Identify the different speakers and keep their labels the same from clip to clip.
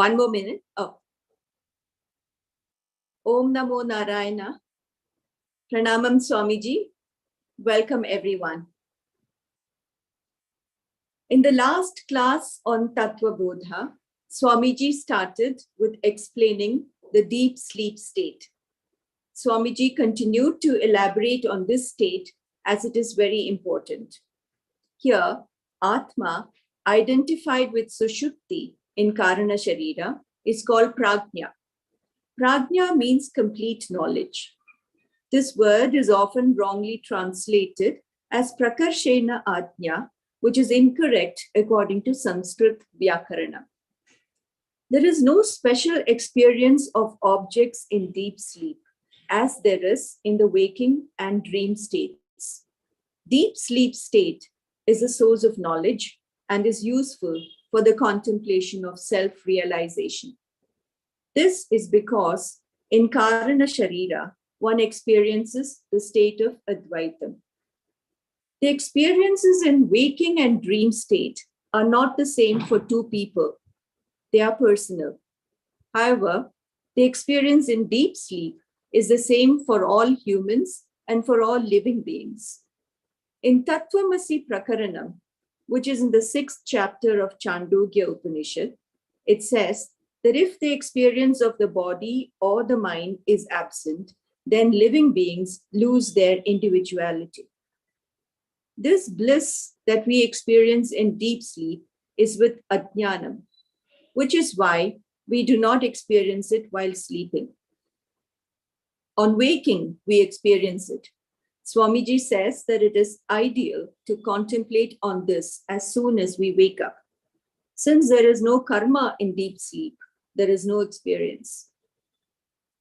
Speaker 1: One more minute. Oh. Om Namo Narayana. Pranamam Swamiji. Welcome everyone. In the last class on Tattvabodha, Swamiji started with explaining the deep sleep state. Swamiji continued to elaborate on this state as it is very important. Here, Atma, identified with Sushupti in Karana Sharira, is called Prajna. Prajna means complete knowledge. This word is often wrongly translated as Prakarshena Ajna, which is incorrect according to Sanskrit Vyakarana. There is no special experience of objects in deep sleep, as there is in the waking and dream states. Deep sleep state is a source of knowledge and is useful for the contemplation of self-realization. This is because in Karana Sharira, one experiences the state of Advaitam. The experiences in waking and dream state are not the same for two people. They are personal. However, the experience in deep sleep is the same for all humans and for all living beings. In Tattvamasi Prakaranam, which is in the 6th chapter of Chandogya Upanishad, it says that if the experience of the body or the mind is absent, then living beings lose their individuality. This bliss that we experience in deep sleep is with Ajnanam, which is why we do not experience it while sleeping. On waking, we experience it. Swamiji says that it is ideal to contemplate on this as soon as we wake up. Since there is no karma in deep sleep, there is no experience.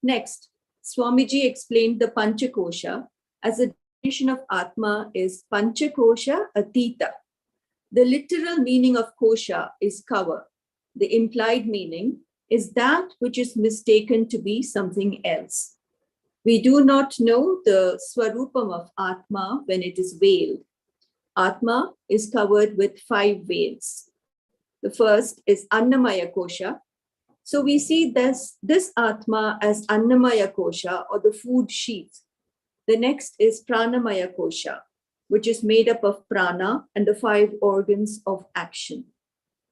Speaker 1: Next, Swamiji explained the Panchakosha as the definition of Atma is Panchakosha Atita. The literal meaning of kosha is cover. The implied meaning is that which is mistaken to be something else. We do not know the Swarupam of Atma when it is veiled. Atma is covered with 5 veils. The first is Annamaya Kosha. So we see this Atma as Annamaya Kosha or the food sheath. The next is Pranamaya Kosha, which is made up of prana and the 5 organs of action.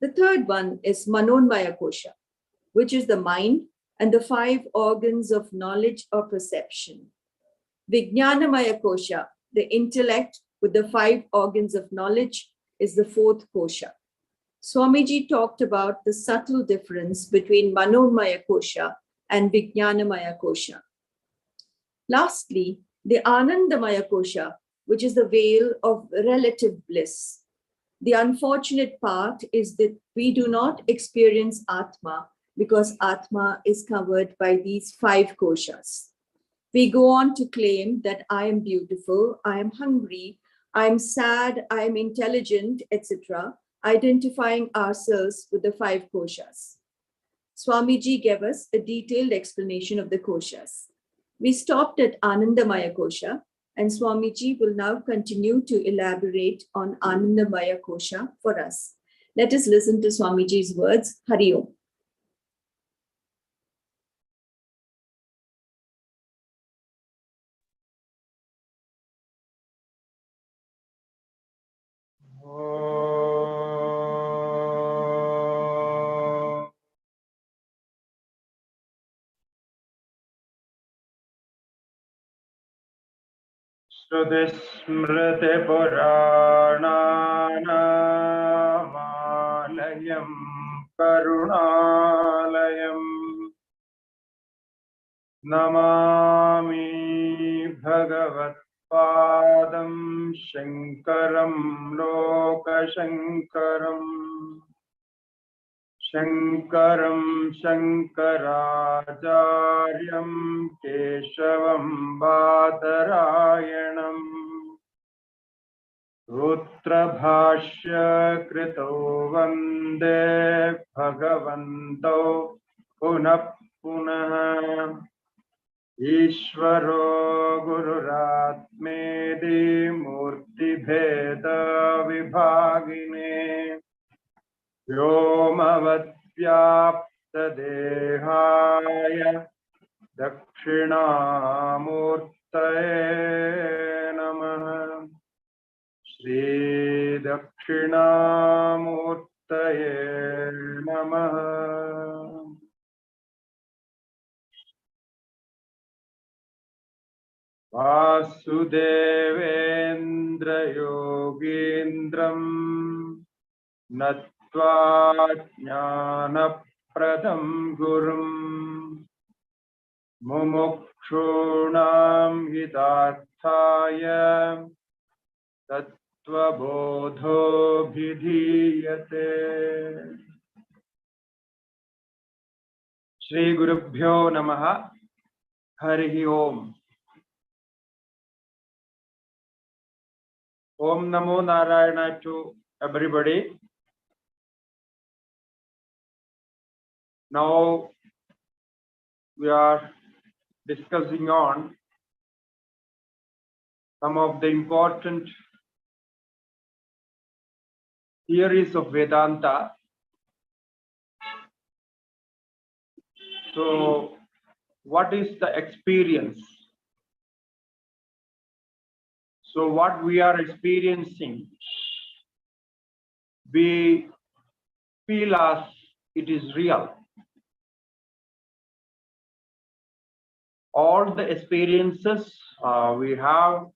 Speaker 1: The third one is Manonmaya Kosha, which is the mind and the 5 organs of knowledge or perception. Vijnanamaya Kosha, the intellect with the 5 organs of knowledge, is the 4th Kosha. Swamiji talked about the subtle difference between Manomaya Kosha and Vijnanamaya Kosha. Lastly, the Anandamaya Kosha, which is the veil of relative bliss. The unfortunate part is that we do not experience Atma because Atma is covered by these 5 koshas. We go on to claim that I am beautiful, I am hungry, I am sad, I am intelligent, etc., identifying ourselves with the 5 koshas. Swamiji gave us a detailed explanation of the koshas. We stopped at Anandamaya Kosha, and Swamiji will now continue to elaborate on Anandamaya Kosha for us. Let us listen to Swamiji's words. Hari Om.
Speaker 2: Shrutismritipurananamalaya karunalayam namami bhagavatpadam shankaram lokashankaram Shankaram Shankaracharyam Keshavam Badarayanam Uttarabhashya Krito Vande Bhagavanto Punah Punah Ishvaro Gururatmedi Murti Bheda Vibhagine Vyomavatyapta Deha Dakshinamurtaye Namaha. Shri Dakshinamurtaye Namaha. Vasudevendra Yogindram Natva Jnanapradam Gurum Mumukshunam Hitarthaya Tattvabodho Bhidhiyate. Shri Gurubhyo Namaha. Harihi Om. Om Namo Narayana to everybody. Now we are discussing on some of the important theories of Vedanta. So, what is the experience? So, what we are experiencing, we feel as it is real. All the experiences we have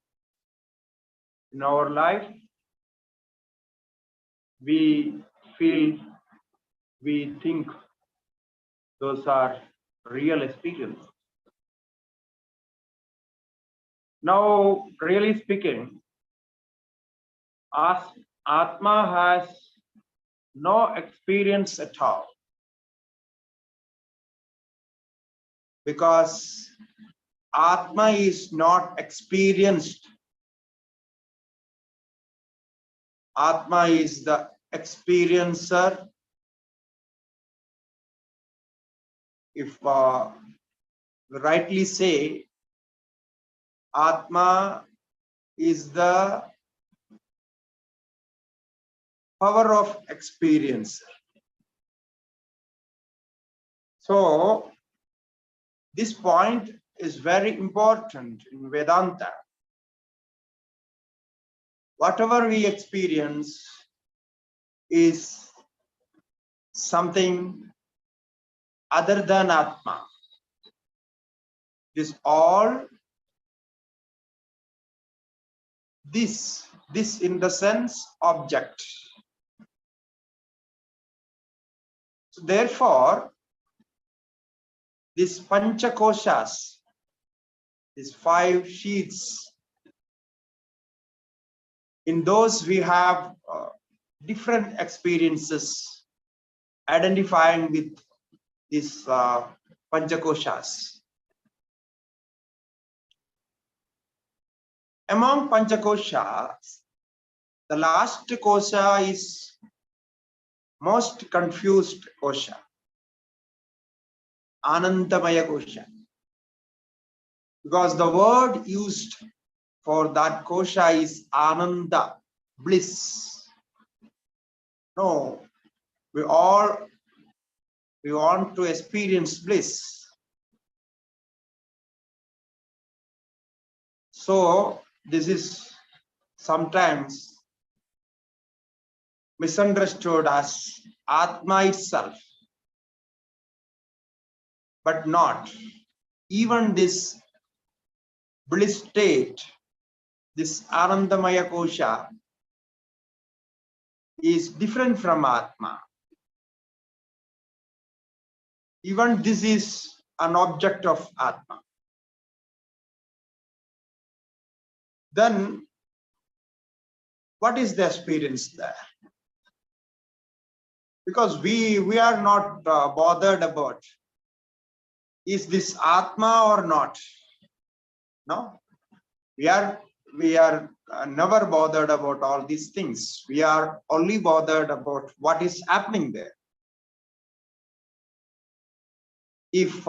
Speaker 2: in our life, we feel, we think those are real experiences. Now, really speaking, as Atma has no experience at all, because Atma is not experienced. Atma is the experiencer. If we rightly say, Atma is the power of experience. So, this point is very important in Vedanta. Whatever we experience is something other than Atma. It is all this in the sense object. So therefore, these panchakoshas, these 5 sheets, in those we have different experiences identifying with these panchakoshas. Among panchakoshas, the last kosha is most confused kosha, Anandamaya kosha, because the word used for that kosha is Ananda, bliss. No, we want to experience bliss. So this is sometimes misunderstood as Atma itself, but not. Even this bliss state, this Anandamaya kosha, is different from Atma. Even this is an object of Atma. Then, what is the experience there? Because we are not bothered about, is this Atma or not? No, we are never bothered about all these things. We are only bothered about what is happening there. If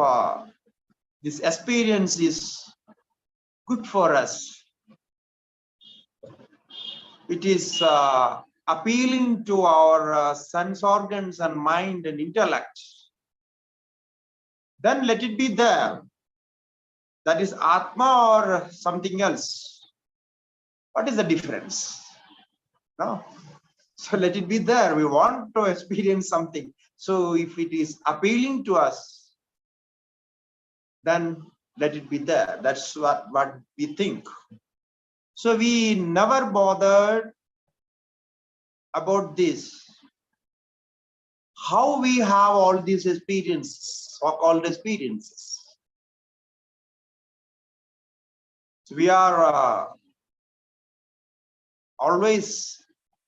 Speaker 2: this experience is good for us, it is appealing to our sense organs and mind and intellect, then let it be there. That is Atma or something else. What is the difference? No. So let it be there. We want to experience something. So if it is appealing to us, then let it be there. That's what we think. So we never bothered about this. How we have all these experiences, so-called experiences. So we are always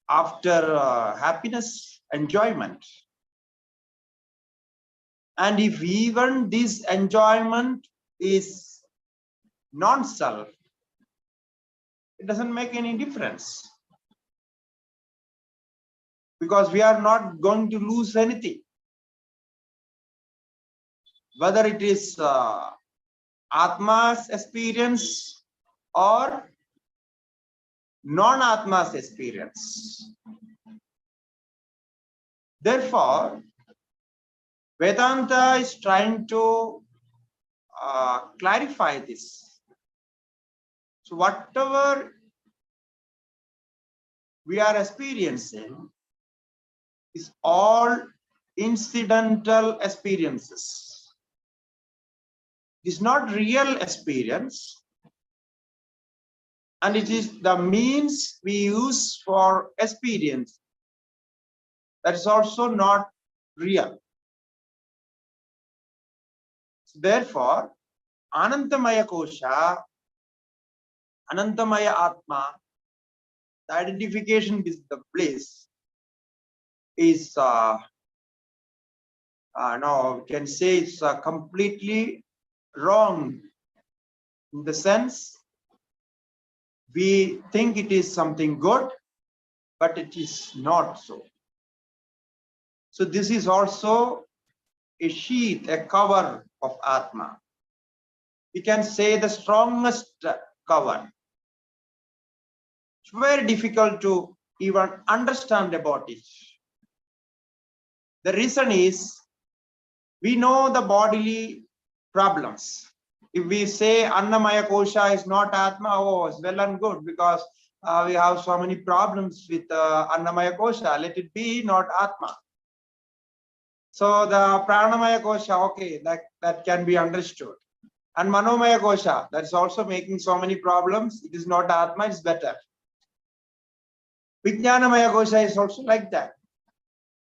Speaker 2: after happiness, enjoyment. And if even this enjoyment is non-self, it doesn't make any difference. Because we are not going to lose anything. Whether it is Atma's experience or non-Atma's experience. Therefore, Vedanta is trying to clarify this. So whatever we are experiencing is all incidental experiences. It is not real experience, and it is the means we use for experience that is also not real. So therefore, Anantamaya Kosha, Anantamaya Atma, the identification with the bliss is no, we can say it's completely wrong, in the sense we think it is something good, but it is not so. So this is also a sheath, a cover of Atma. We can say the strongest cover. It's very difficult to even understand about it. The reason is, we know the bodily problems. If we say Annamaya Kosha is not Atma, oh, it's well and good, because we have so many problems with Annamaya Kosha. Let it be not Atma. So the Pranamaya Kosha, okay, that can be understood. And Manomaya Kosha, that's also making so many problems. It is not Atma, it's better. Vijnanamaya Kosha is also like that.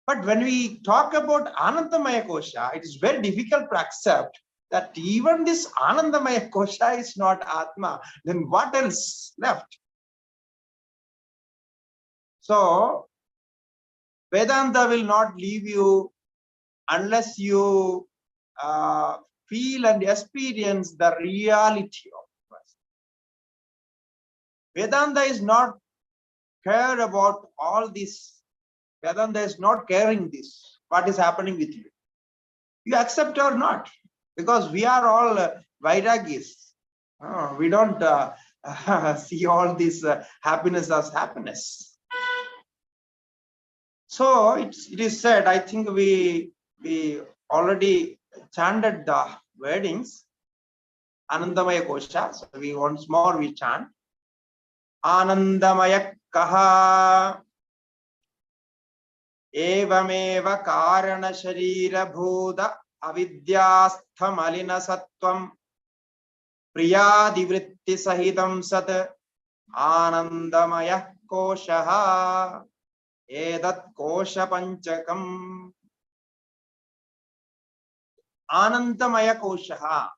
Speaker 2: But when we talk about Anandamaya Kosha, it is very difficult to accept that even this Anandamaya Kosha is not Atma. Then what else left? So Vedanta will not leave you unless you feel and experience the reality of it. Vedanta is not care about all this. Vedanta is not caring this, what is happening with you. You accept or not, because we are all Vairagis. We don't see all this happiness as happiness. So it is said, I think we already chanted the wordings, Anandamaya Kosha. So we once more we chant Anandamaya Kaha Evameva Karana Sharira Bhuda Avidyastha Malina Sattvam Priyadivritti Sahitam Sat Anandamaya Koshaha Edat Kosha Panchakam. Anandamaya Koshaha,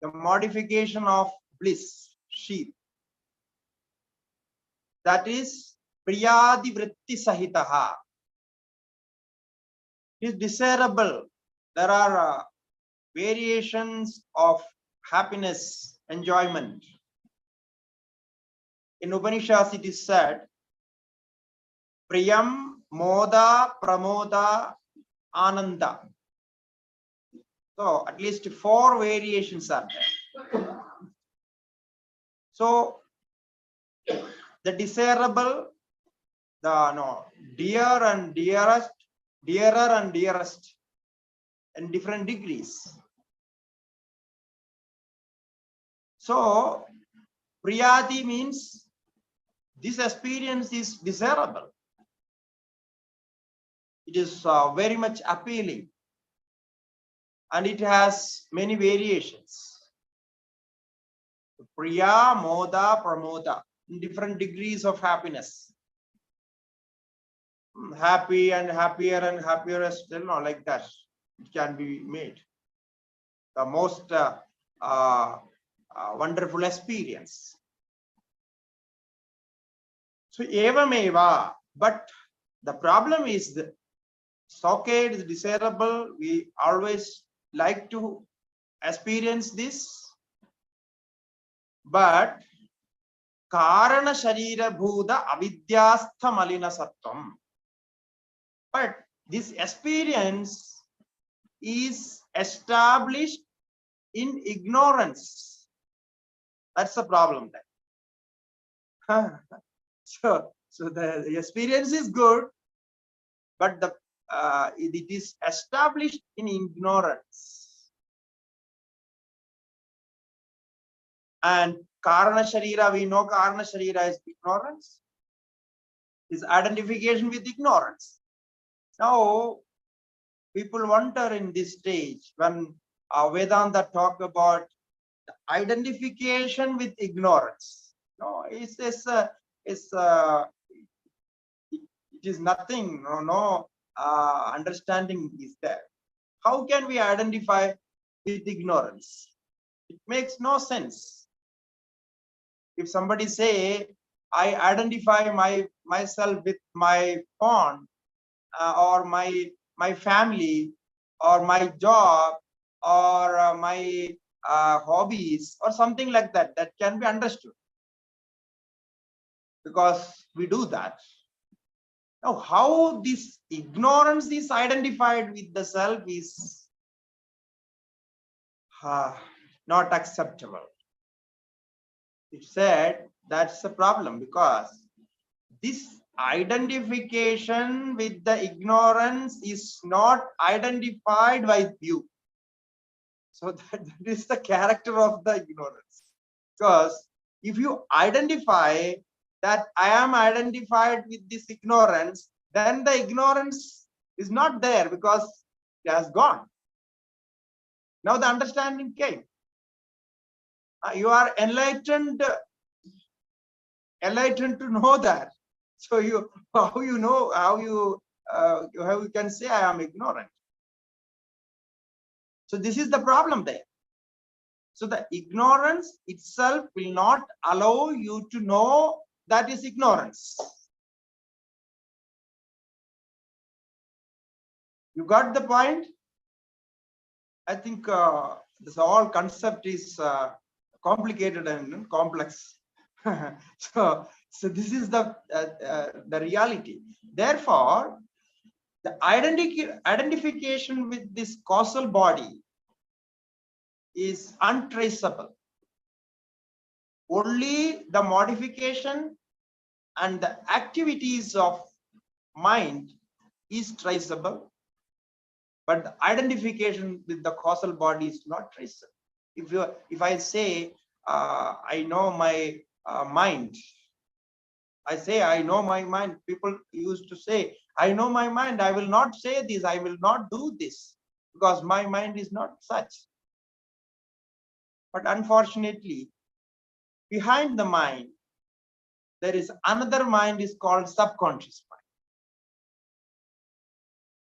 Speaker 2: the modification of bliss, sheath. That is Priyadivritti Sahitaha. It is desirable. There are variations of happiness, enjoyment. In Upanishads it is said, Priyam, Moda, Pramoda, Ananda. So at least 4 variations are there. So the desirable, the dear and dearest, dearer and dearest, in different degrees. So priyati means this experience is desirable. It is very much appealing, and it has many variations. Priya, moda, pramoda, in different degrees of happiness. Happy and happier, still not like that. It can be made. The most wonderful experience. So evameva, but the problem is that it's okay, it is desirable. We always like to experience this, but karana sharira bhuda avidyastha malina sattvam. But this experience is established in ignorance. That's the problem there. So the experience is good, but it is established in ignorance. And karana sharira, we know karana sharira is ignorance, is identification with ignorance. Now, people wonder in this stage when Vedanta talk about identification with ignorance. No, it is nothing. No understanding is there. How can we identify with ignorance? It makes no sense. If somebody say, I identify myself with my phone or my family or my job or my hobbies or something like that, that can be understood, because we do that. Now, how this ignorance is identified with the self is not acceptable. It said that's the problem, because this identification with the ignorance is not identified by you. So that is the character of the ignorance. Because if you identify that I am identified with this ignorance, then the ignorance is not there because it has gone. Now the understanding came. You are enlightened to know that. So how you can say I am ignorant. So this is the problem there. So the ignorance itself will not allow you to know that is ignorance. You got the point? I think this whole concept is complicated and complex. So this is the reality. Therefore, the identification with this causal body is untraceable. Only the modification and the activities of mind is traceable, but the identification with the causal body is not traceable. If I say I know my mind, I say I know my mind. People used to say, I know my mind. I will not say this. I will not do this because my mind is not such. But unfortunately, behind the mind, there is another mind is called subconscious mind.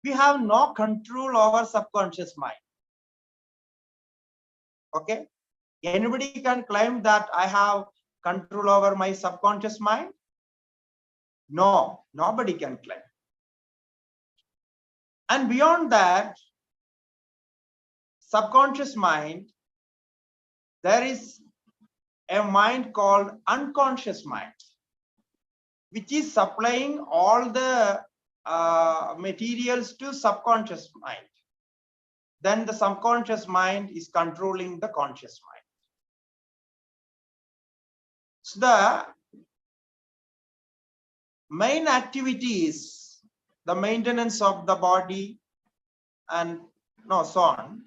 Speaker 2: We have no control over subconscious mind. Okay? Anybody can claim that I have control over my subconscious mind? No, nobody can claim. And beyond that, subconscious mind, there is a mind called unconscious mind, which is supplying all the materials to subconscious mind. Then the subconscious mind is controlling the conscious mind. So the main activity is the maintenance of the body and no, so on.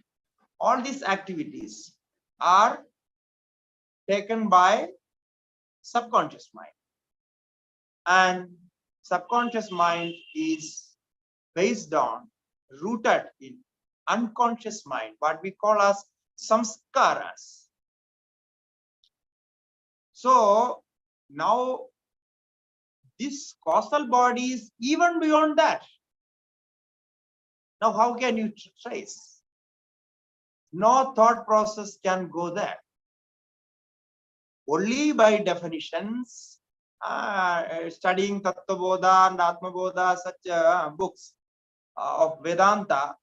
Speaker 2: All these activities are taken by subconscious mind. And subconscious mind is based on, rooted in unconscious mind, what we call as samskaras. So now this causal body is even beyond that. Now how can you trace? No thought process can go there. Only by definitions, studying Tattvabodha and Atmabodha, such books of Vedanta,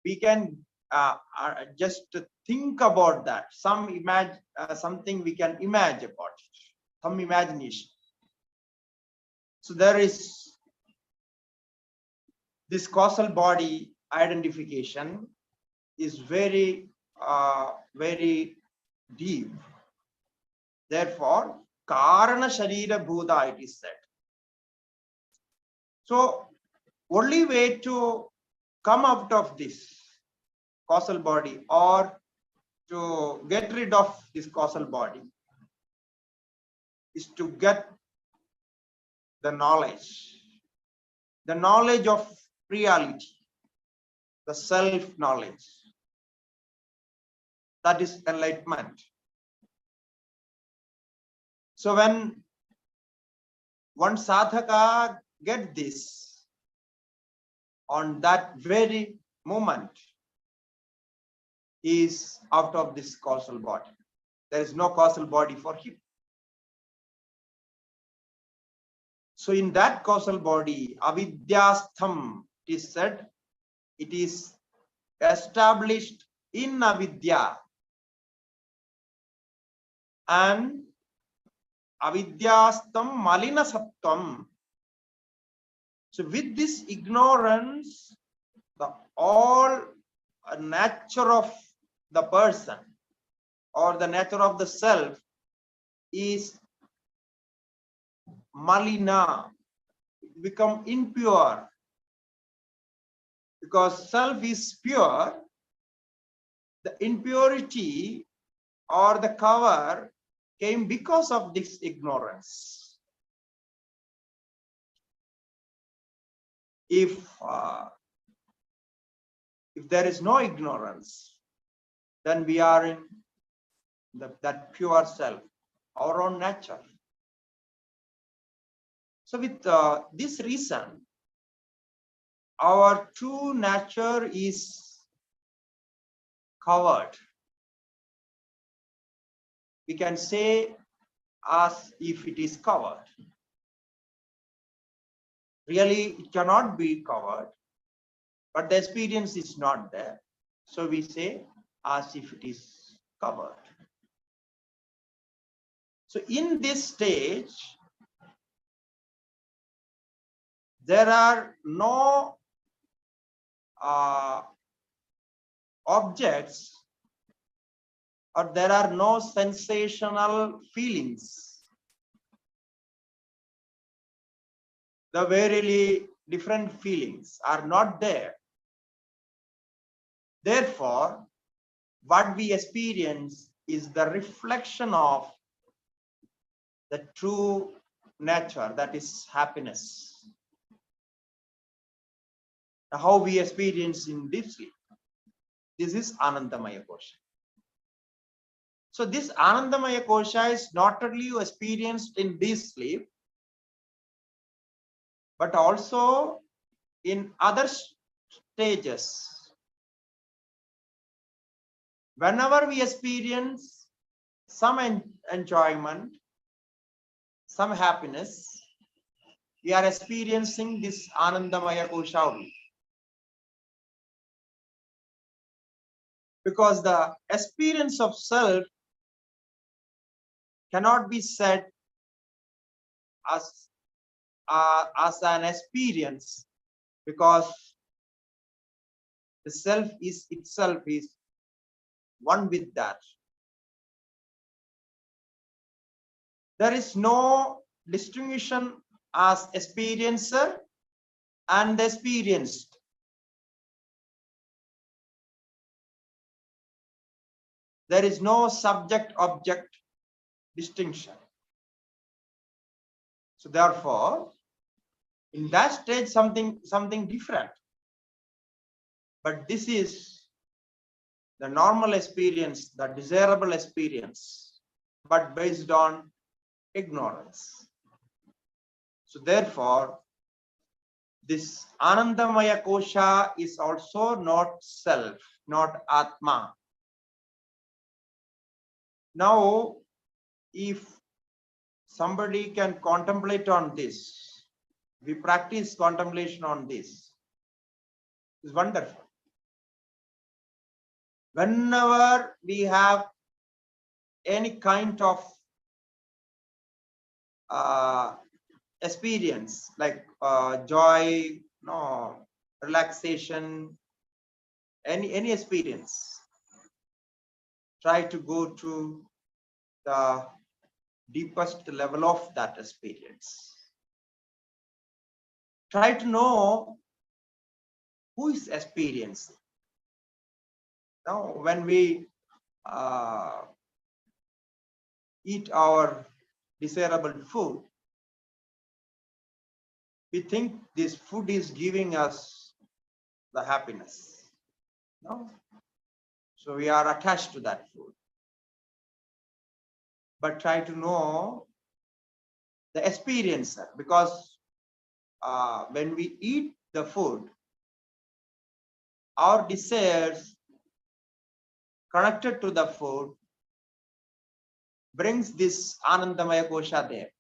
Speaker 2: we can just think about that. Something we can imagine about it, some imagination. So there is this causal body identification is very, very deep. Therefore, Karana Sharira Bhuta, it is said. So, only way to come out of this causal body or to get rid of this causal body is to get the knowledge of reality, the self-knowledge. That is enlightenment. So when one sadhaka get this, on that very moment, he is out of this causal body. There is no causal body for him. So in that causal body, avidyastham, it is said, it is established in avidya. And avidyastam malina sattvam. So with this ignorance, the all nature of the person or the nature of the self is malina, become impure. Because self is pure, the impurity or the cover came because of this ignorance. If there is no ignorance, then we are in that pure self, our own nature. So with this reason, our true nature is covered. We can say as if it is covered. Really, it cannot be covered, but the experience is not there. So we say as if it is covered. So in this stage, there are no objects, or there are no sensational feelings. The very different feelings are not there. Therefore, what we experience is the reflection of the true nature, that is happiness. How we experience in deep sleep. This is Anandamaya Kosha. So this Anandamaya Kosha is not only experienced in deep sleep, but also in other stages. Whenever we experience some enjoyment, some happiness, we are experiencing this Anandamaya Kosha only. Because the experience of self cannot be said as an experience, because the self is itself is one with that. There is no distinction as experiencer and experienced. there is no subject-object distinction. So therefore, in that stage, something different. But this is the normal experience, the desirable experience, but based on ignorance. So therefore, this Anandamaya Kosha is also not self, not Atma. Now, if somebody can contemplate on this, we practice contemplation on this, it's wonderful. Whenever we have any kind of experience like joy, no, relaxation, any experience, try to go to the deepest level of that experience. Try to know who is experiencing. Now, when we eat our desirable food, we think this food is giving us the happiness. No? So we are attached to that food. But try to know the experiencer, because when we eat the food, our desires connected to the food brings this Anandamaya Kosha there.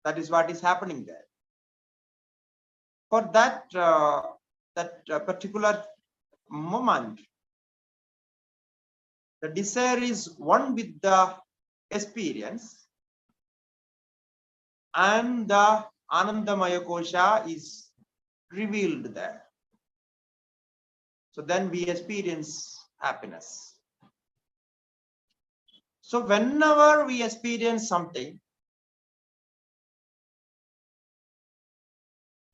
Speaker 2: That is what is happening there. For that, particular moment, the desire is one with the experience, and the Anandamaya Kosha is revealed there. So then we experience happiness. So whenever we experience something,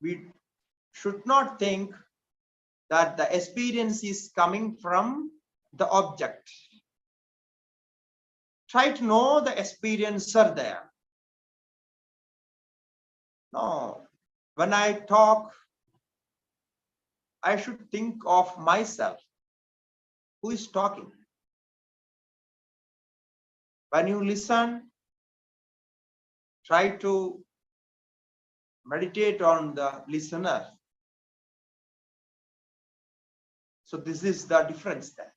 Speaker 2: we should not think that the experience is coming from the object. Try to know the experiencer there. No, when I talk, I should think of myself. Who is talking? When you listen, try to meditate on the listener. So this is the difference there.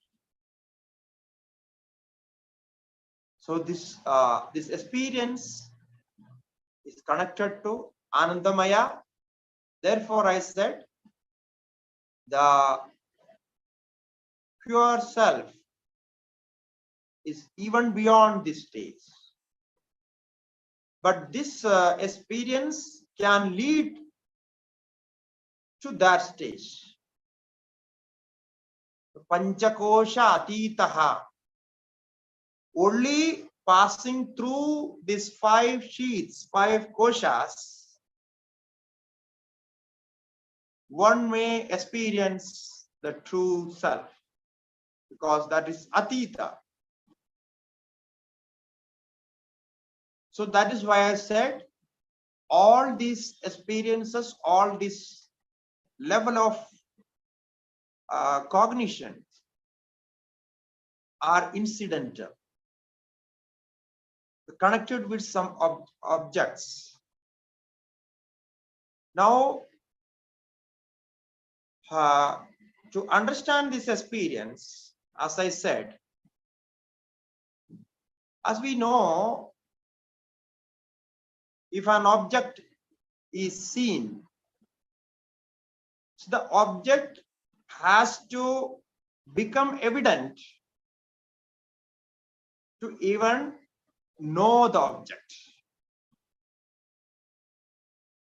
Speaker 2: So this experience is connected to Anandamaya. Therefore, I said the pure self is even beyond this stage. But this experience can lead to that stage. Panchakosha Atitaha. Only passing through these 5 sheets, 5 koshas, one may experience the true self, because that is Atita. So that is why I said all these experiences, all this level of cognition are incidental, connected with some objects. Now, to understand this experience, as I said, as we know, if an object is seen, so the object has to become evident to even know the object.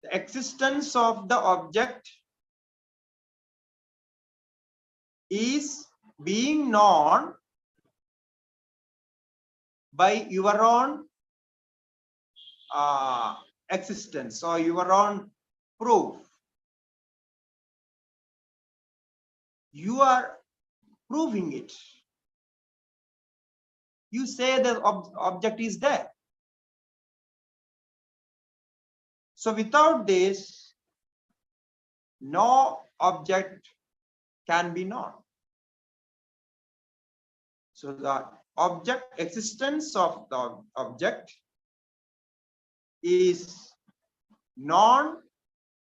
Speaker 2: The existence of the object is being known by your own existence or your own proof. You are proving it. you say the object is there. So without this, no object can be known. So the existence of the object is known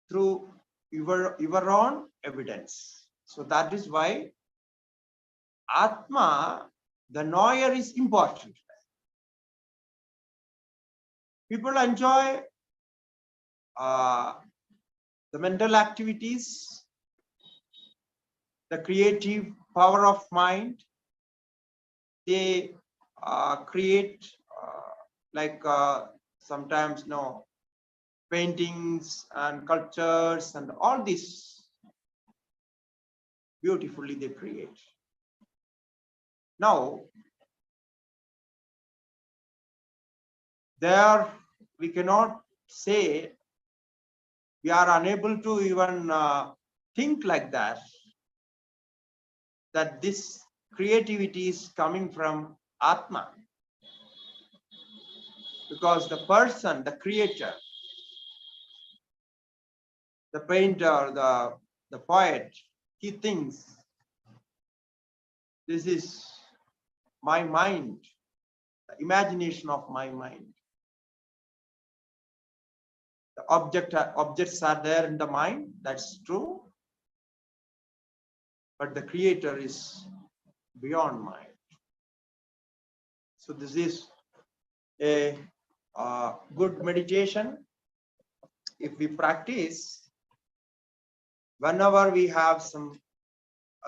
Speaker 2: through your own evidence. So that is why Atma, the knower, is important. People enjoy the mental activities, the creative power of mind. They create sometimes paintings and sculptures and all this beautifully they create. Now, there we cannot say, we are unable to even think like that this creativity is coming from Atma. Because the person, the creator, the painter, the poet, he thinks, this is my mind, the imagination of my mind. The objects are there in the mind, that's true. But the creator is beyond mind. So this is a good meditation. If we practice, whenever we have some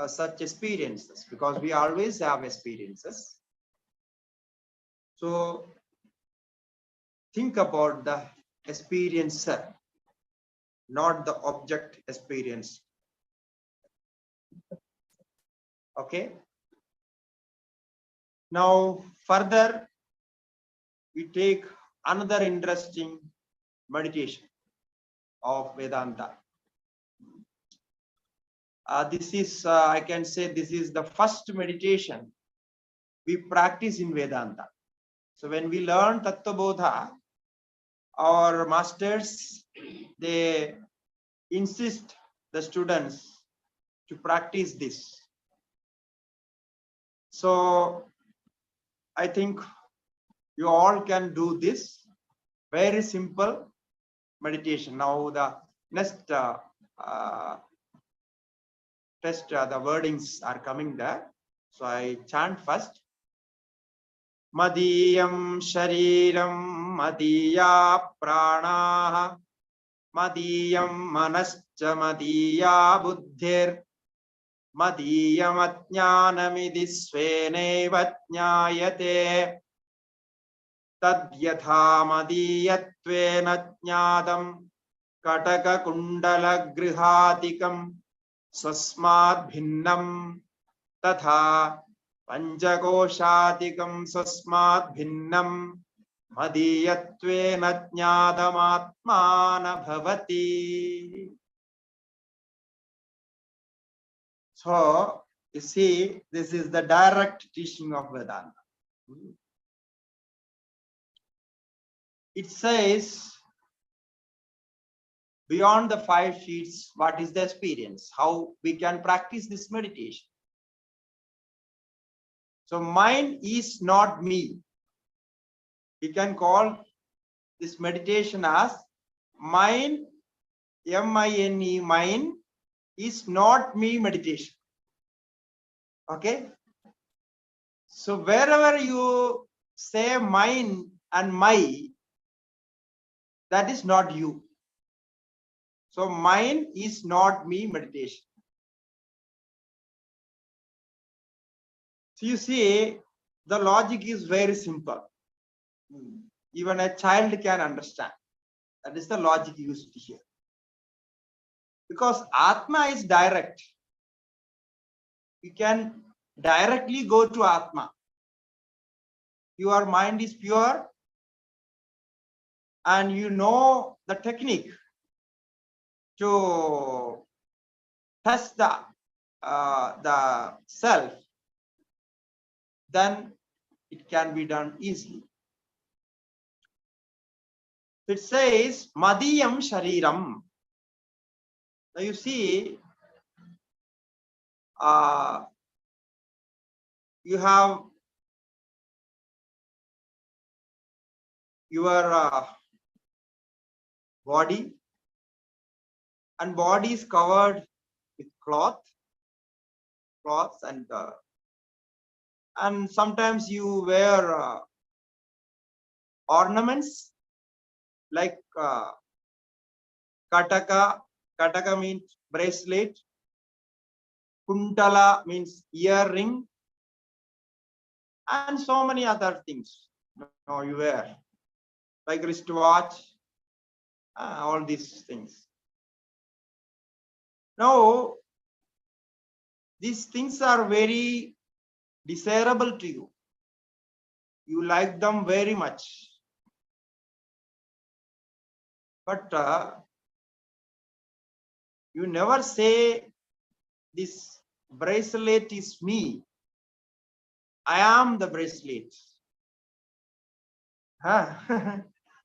Speaker 2: such experiences, because we always have experiences. So think about the experiencer, not the object experience. Okay. Now further, we take another interesting meditation of Vedanta. This is, I can say, this is the first meditation we practice in Vedanta. So when we learn Tattvabodha, our masters, they insist the students to practice this. So I think you all can do this very simple meditation. Now the next test, the wordings are coming there. So I chant first. Madiyam shariram madiya pranaha madiyam manascha madiya buddhir madiyam ajnanamidhi sveneva jnayate tadyatha madiyatvena jnadam kataka kundala grihatikam swasmad bhinnam tatha panchakoshadikam swasmad bhinnam madiyattvena jnadamatmana bhavati. So you see, this is the direct teaching of Vedanta. It says, beyond the 5 sheets, what is the experience? How we can practice this meditation? So mind is not me. We can call this meditation as mind, M-I-N-E, mind is not me meditation. Okay? So wherever you say mind and my, that is not you. So mind is not me meditation. So you see, the logic is very simple. Even a child can understand. That is the logic used here. Because Atma is direct. You can directly go to Atma. Your mind is pure and you know the technique to test the self. Then it can be done easily. It says Madiyam Shariram. Now you see, you have your body, and body is covered with cloths, and sometimes you wear ornaments like kataka. Kataka means bracelet. Kuntala means earring, and so many other things. No, you wear like wristwatch, all these things. Now, these things are very desirable to you. You like them very much. But you never say, this bracelet is me. I am the bracelet. I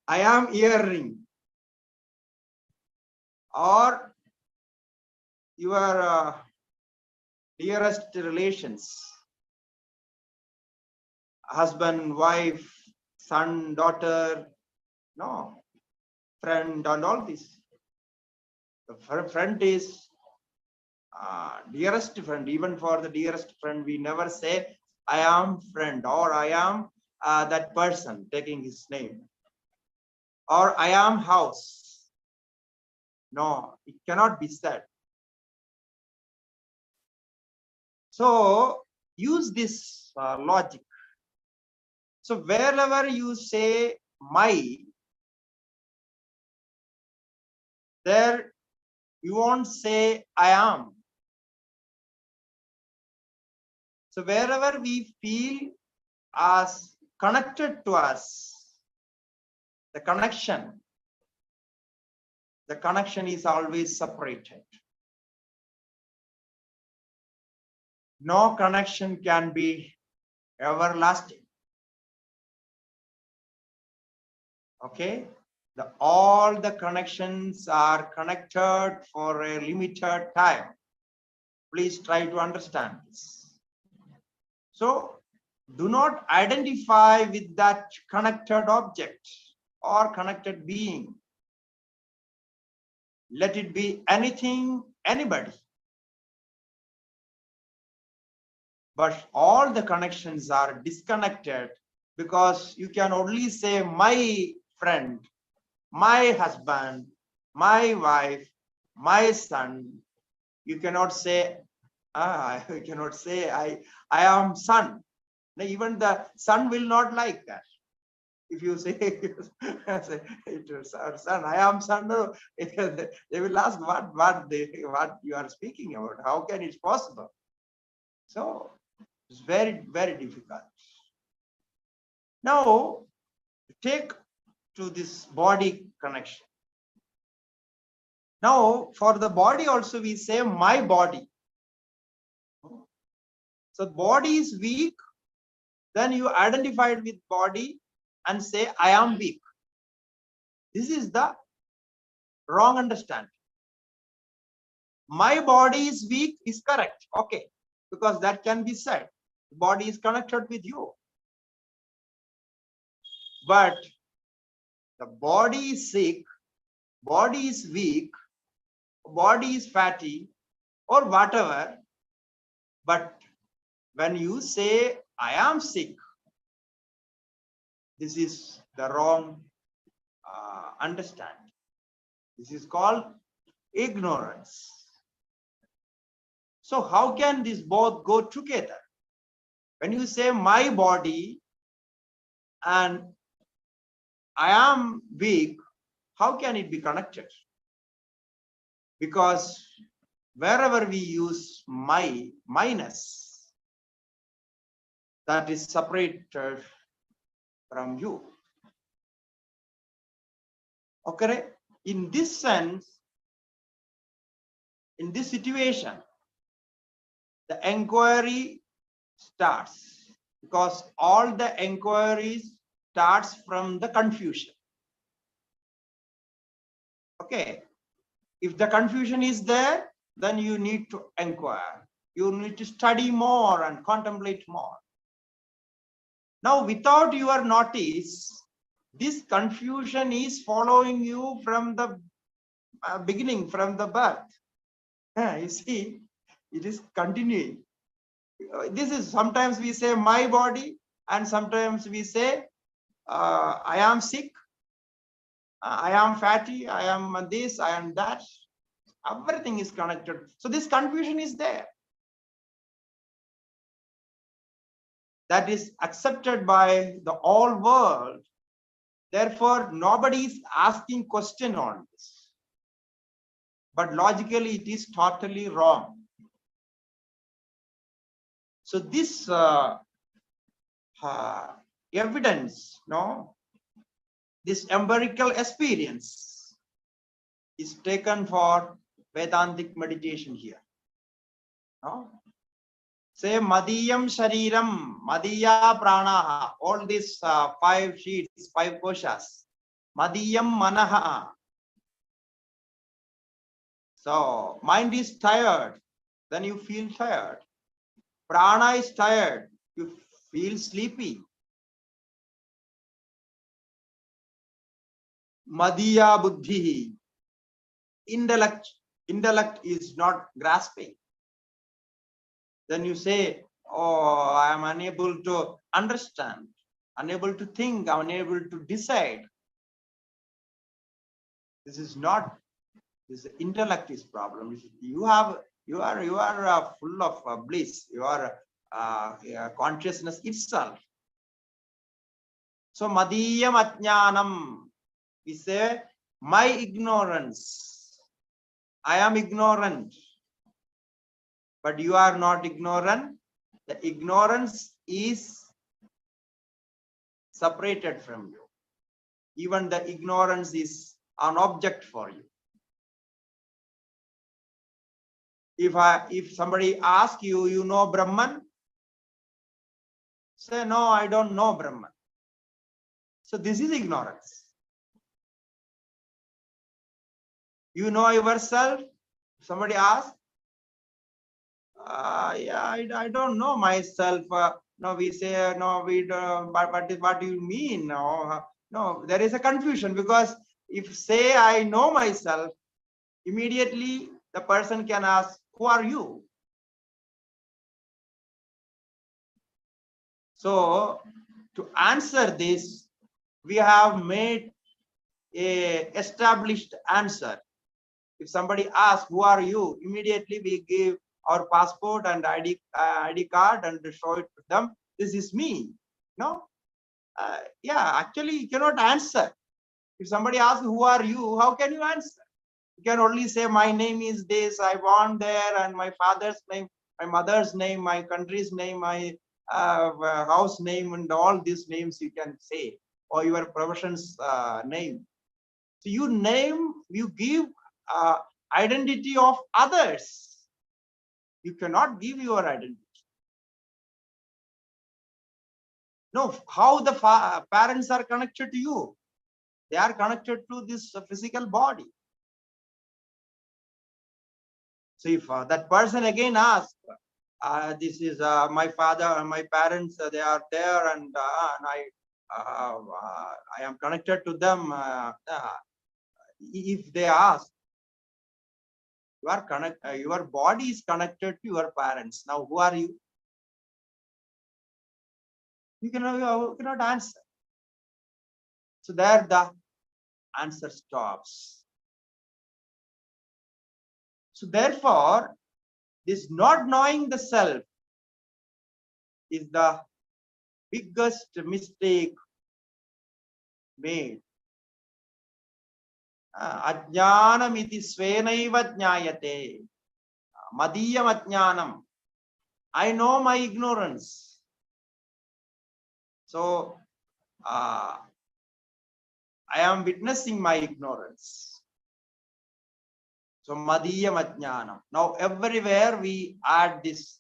Speaker 2: am earring. Or your dearest relations, husband, wife, son, daughter, no, friend, and all this. The friend is dearest friend. Even for the dearest friend, we never say, I am friend, or I am that person, taking his name, or I am house. No, it cannot be said. So use this logic. So wherever you say my, there you won't say I am. So wherever we feel as connected to us, the connection is always separated. No connection can be everlasting. Okay? All the connections are connected for a limited time. Please try to understand this. So do not identify with that connected object or connected being. Let it be anything, anybody. But all the connections are disconnected, because you can only say my friend, my husband, my wife, my son. You cannot say, you cannot say I am son. Even the son will not like that. If you say, son, I am son, no, they will ask what you are speaking about. How can it possible? So it's very, very difficult. Now, take to this body connection. Now, for the body also we say my body. So body is weak, then you identify it with body and say I am weak. This is the wrong understanding. My body is weak is correct, okay, because that can be said. The body is connected with you. But the body is sick, body is weak, body is fatty, or whatever. But when you say I am sick, this is the wrong understanding. This is called ignorance. So how can these both go together? When you say my body and I am weak, how can it be connected? Because wherever we use my, minus, that is separated from you. Okay, in this sense, in this situation, the inquiry starts. because all the inquiries starts from the confusion. Okay, if the confusion is there, then you need to inquire. You need to study more and contemplate more. Now, without your notice, this confusion is following you from the beginning, from the birth. You see, it is continuing. This is, sometimes we say my body, and sometimes we say I am sick, I am fatty, I am this, I am that. Everything is connected. So this confusion is there. That is accepted by the whole world. Therefore, nobody is asking question on this. But logically, it is totally wrong. So this evidence, no, this empirical experience is taken for Vedantic meditation here. No? Say Madiyam Shariram, Madiya Pranaha, all these 5 sheets, 5 koshas. Madiyam Manaha. So mind is tired, then you feel tired. Prana is tired, you feel sleepy. Madiya Buddhi, intellect is not grasping. Then you say, oh, I am unable to understand, unable to think, unable to decide. This is not, this intellect is problem. You are full of bliss. You are consciousness itself. So Madiyam Ajnanam, we say my ignorance. I am ignorant. But you are not ignorant. The ignorance is separated from you. Even the ignorance is an object for you. If somebody asks you, you know Brahman? Say, no, I don't know Brahman. So this is ignorance. You know yourself? Somebody asks, yeah, I don't know myself. No, we say, no, we don't, but what do you mean? No, there is a confusion, because if say I know myself, immediately the person can ask, who are you? So to answer this, we have made a established answer. If somebody asks, who are you? Immediately we give our passport and ID card and show it to them. This is me. No? Yeah, actually you cannot answer. If somebody asks, who are you? How can you answer? You can only say, my name is this, I born there, and my father's name, my mother's name, my country's name, my house name, and all these names you can say, or your profession's name. So you name, you give identity of others. You cannot give your identity. No, how the parents are connected to you? They are connected to this physical body. So if that person again asks, this is my father and my parents, they are there, and I am connected to them. If they ask, you are your body is connected to your parents. Now, who are you? You cannot answer. So there the answer stops. So therefore, this not knowing the self is the biggest mistake made. Ajnanam iti svenaiva jnayate. Madiyam ajnanam. I know my ignorance. So I am witnessing my ignorance. So Madiyam ajnanam. Now everywhere we add this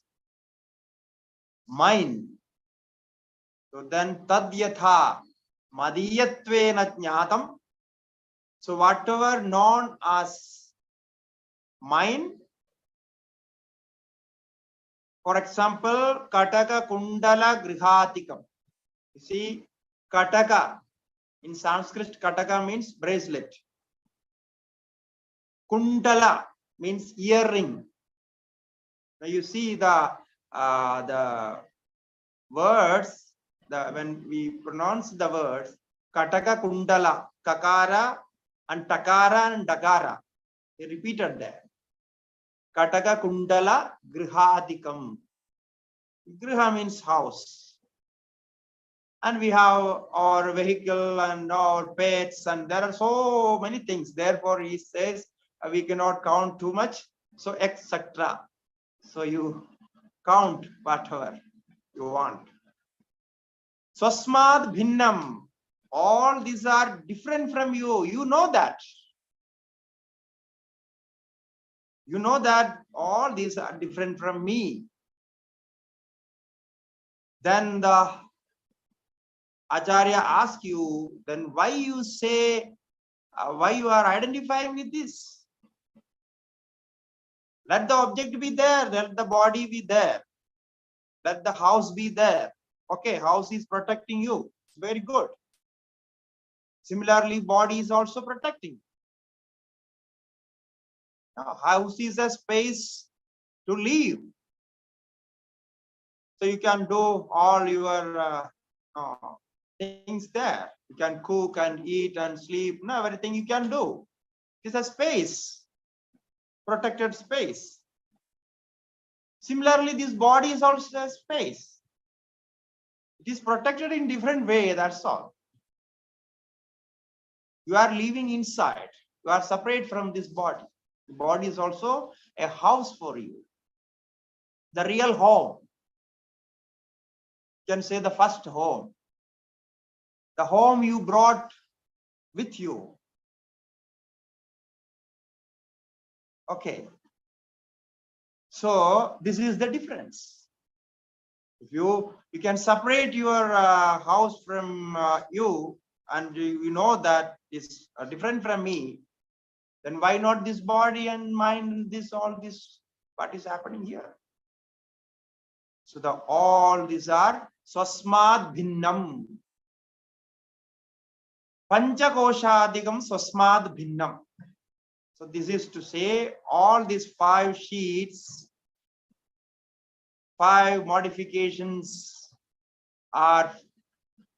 Speaker 2: mind. So then tadyatha madiyatvena jnatam. So whatever known as mind, for example, Kataka Kundala Grihatikam. You see, Kataka, in Sanskrit, Kataka means bracelet. Kundala means earring. Now you see the words, when we pronounce the words, Kataka Kundala, Kakara and Takara and Dakara. They repeated there. Kataka Kundala Grihadikam. Griha means house. And we have our vehicle and our pets, and there are so many things. Therefore, he says we cannot count too much. So, etc. So you count whatever you want. Swasmad bhinnam. All these are different from you. You know that. You know that all these are different from me. Then the Acharya asks you, then why you say, why you are identifying with this? Let the object be there, let the body be there, let the house be there. Okay, house is protecting you. Very good. Similarly, body is also protecting. Now, house is a space to live. So you can do all your things there. You can cook and eat and sleep. No, everything you can do. It's a space, protected space. Similarly, this body is also a space. It is protected in different way, that's all. You are living inside. You are separate from this body. The body is also a house for you. The real home. You can say the first home. The home you brought with you. Okay. So this is the difference. If you can separate your house from you, and you know that is different from me, then why not this body and mind, this, all this, what is happening here? So all these are swasmad bhinnam. Panchakoshadikam swasmad bhinnam. So this is to say all these 5 sheets, 5 modifications are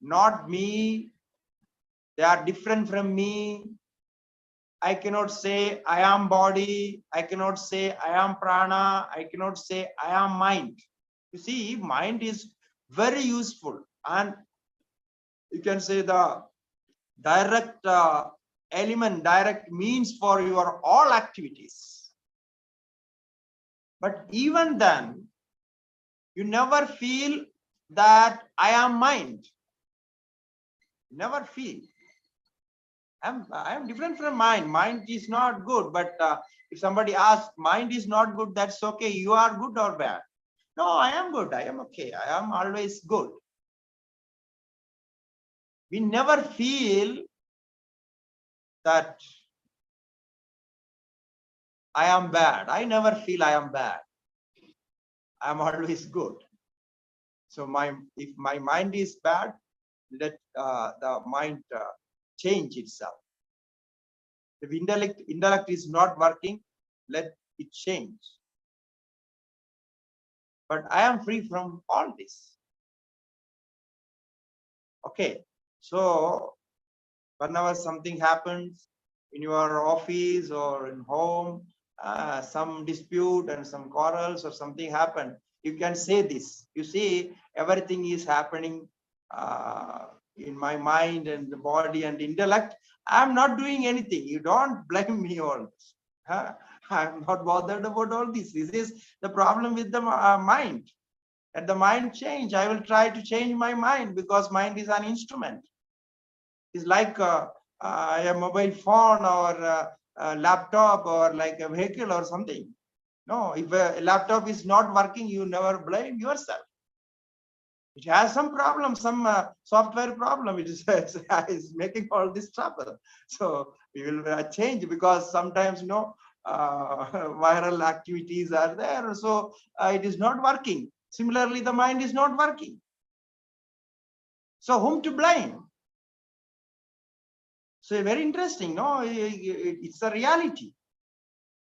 Speaker 2: not me. They are different from me. I cannot say I am body. I cannot say I am prana. I cannot say I am mind. You see, mind is very useful, and you can say the direct element, direct means for your all activities. But even then, you never feel that I am mind. Never feel. I am different from mind. Mind is not good. But if somebody asks, mind is not good, that's okay. You are good or bad? No, I am good. I am okay. I am always good. We never feel that I am bad. I never feel I am bad. I am always good. So if my mind is bad, let the mind change itself. If intellect is not working, let it change. But I am free from all this. Okay, so whenever something happens in your office or in home, some dispute and some quarrels or something happen, you can say this. You see, everything is happening in my mind and the body and intellect. I'm not doing anything. You don't blame me on this. I'm not bothered about all this. This is the problem with the mind. Let the mind change. I will try to change my mind, because mind is an instrument. It's like a mobile phone or a laptop or like a vehicle or something. No, if a laptop is not working, you never blame yourself. It has some problem, some software problem. It is making all this trouble. So we will change, because sometimes viral activities are there. So it is not working. Similarly, the mind is not working. So whom to blame? So very interesting. No, it's a reality.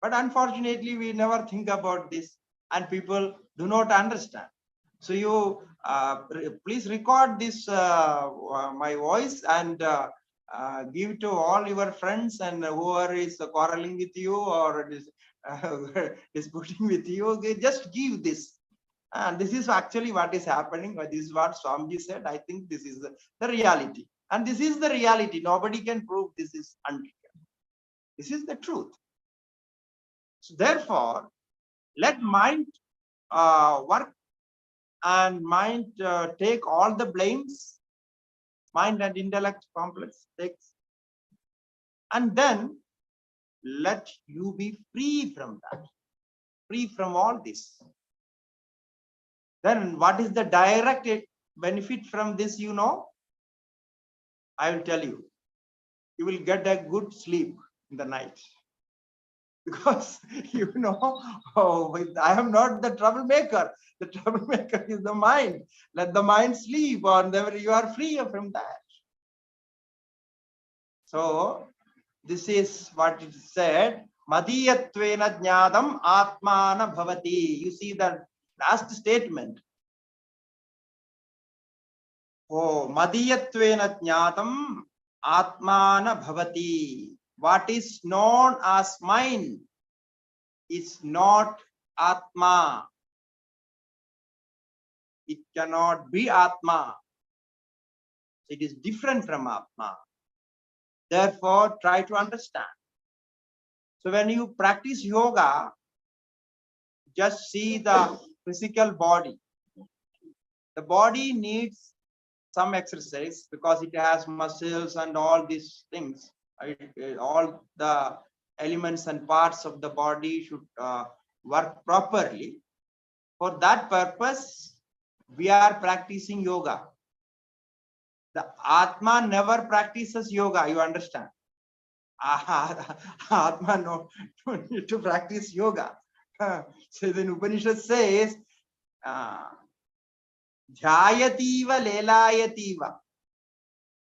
Speaker 2: But unfortunately, we never think about this, and people do not understand. So you please record this my voice, and give to all your friends, and whoever is quarreling with you or disputing with you, just give this. And this is actually what is happening. This is what Swamiji said. I think this is the reality, and this is the reality. Nobody can prove this is unreal. This is the truth. So therefore, let mind work, and mind take all the blames. Mind and intellect complex takes, and then let you be free from that, free from all this. Then what is the direct benefit from this? I will tell you. You will get a good sleep in the night. Because I am not the troublemaker. The troublemaker is the mind. Let the mind sleep, or you are free from that. So this is what it said. Madiyatvena jnadam atmana bhavati. You see the last statement. Oh, Madiyatvena jnadam atmana bhavati. What is known as mind is not Atma. It cannot be Atma. It is different from Atma. Therefore, try to understand. So when you practice yoga, just see the physical body. The body needs some exercise because it has muscles and all these things. All the elements and parts of the body should work properly. For that purpose, we are practicing yoga. The Atma never practices yoga, you understand? Atma no need to practice yoga. So then Upanishad says, Dhyayativa Lelayativa.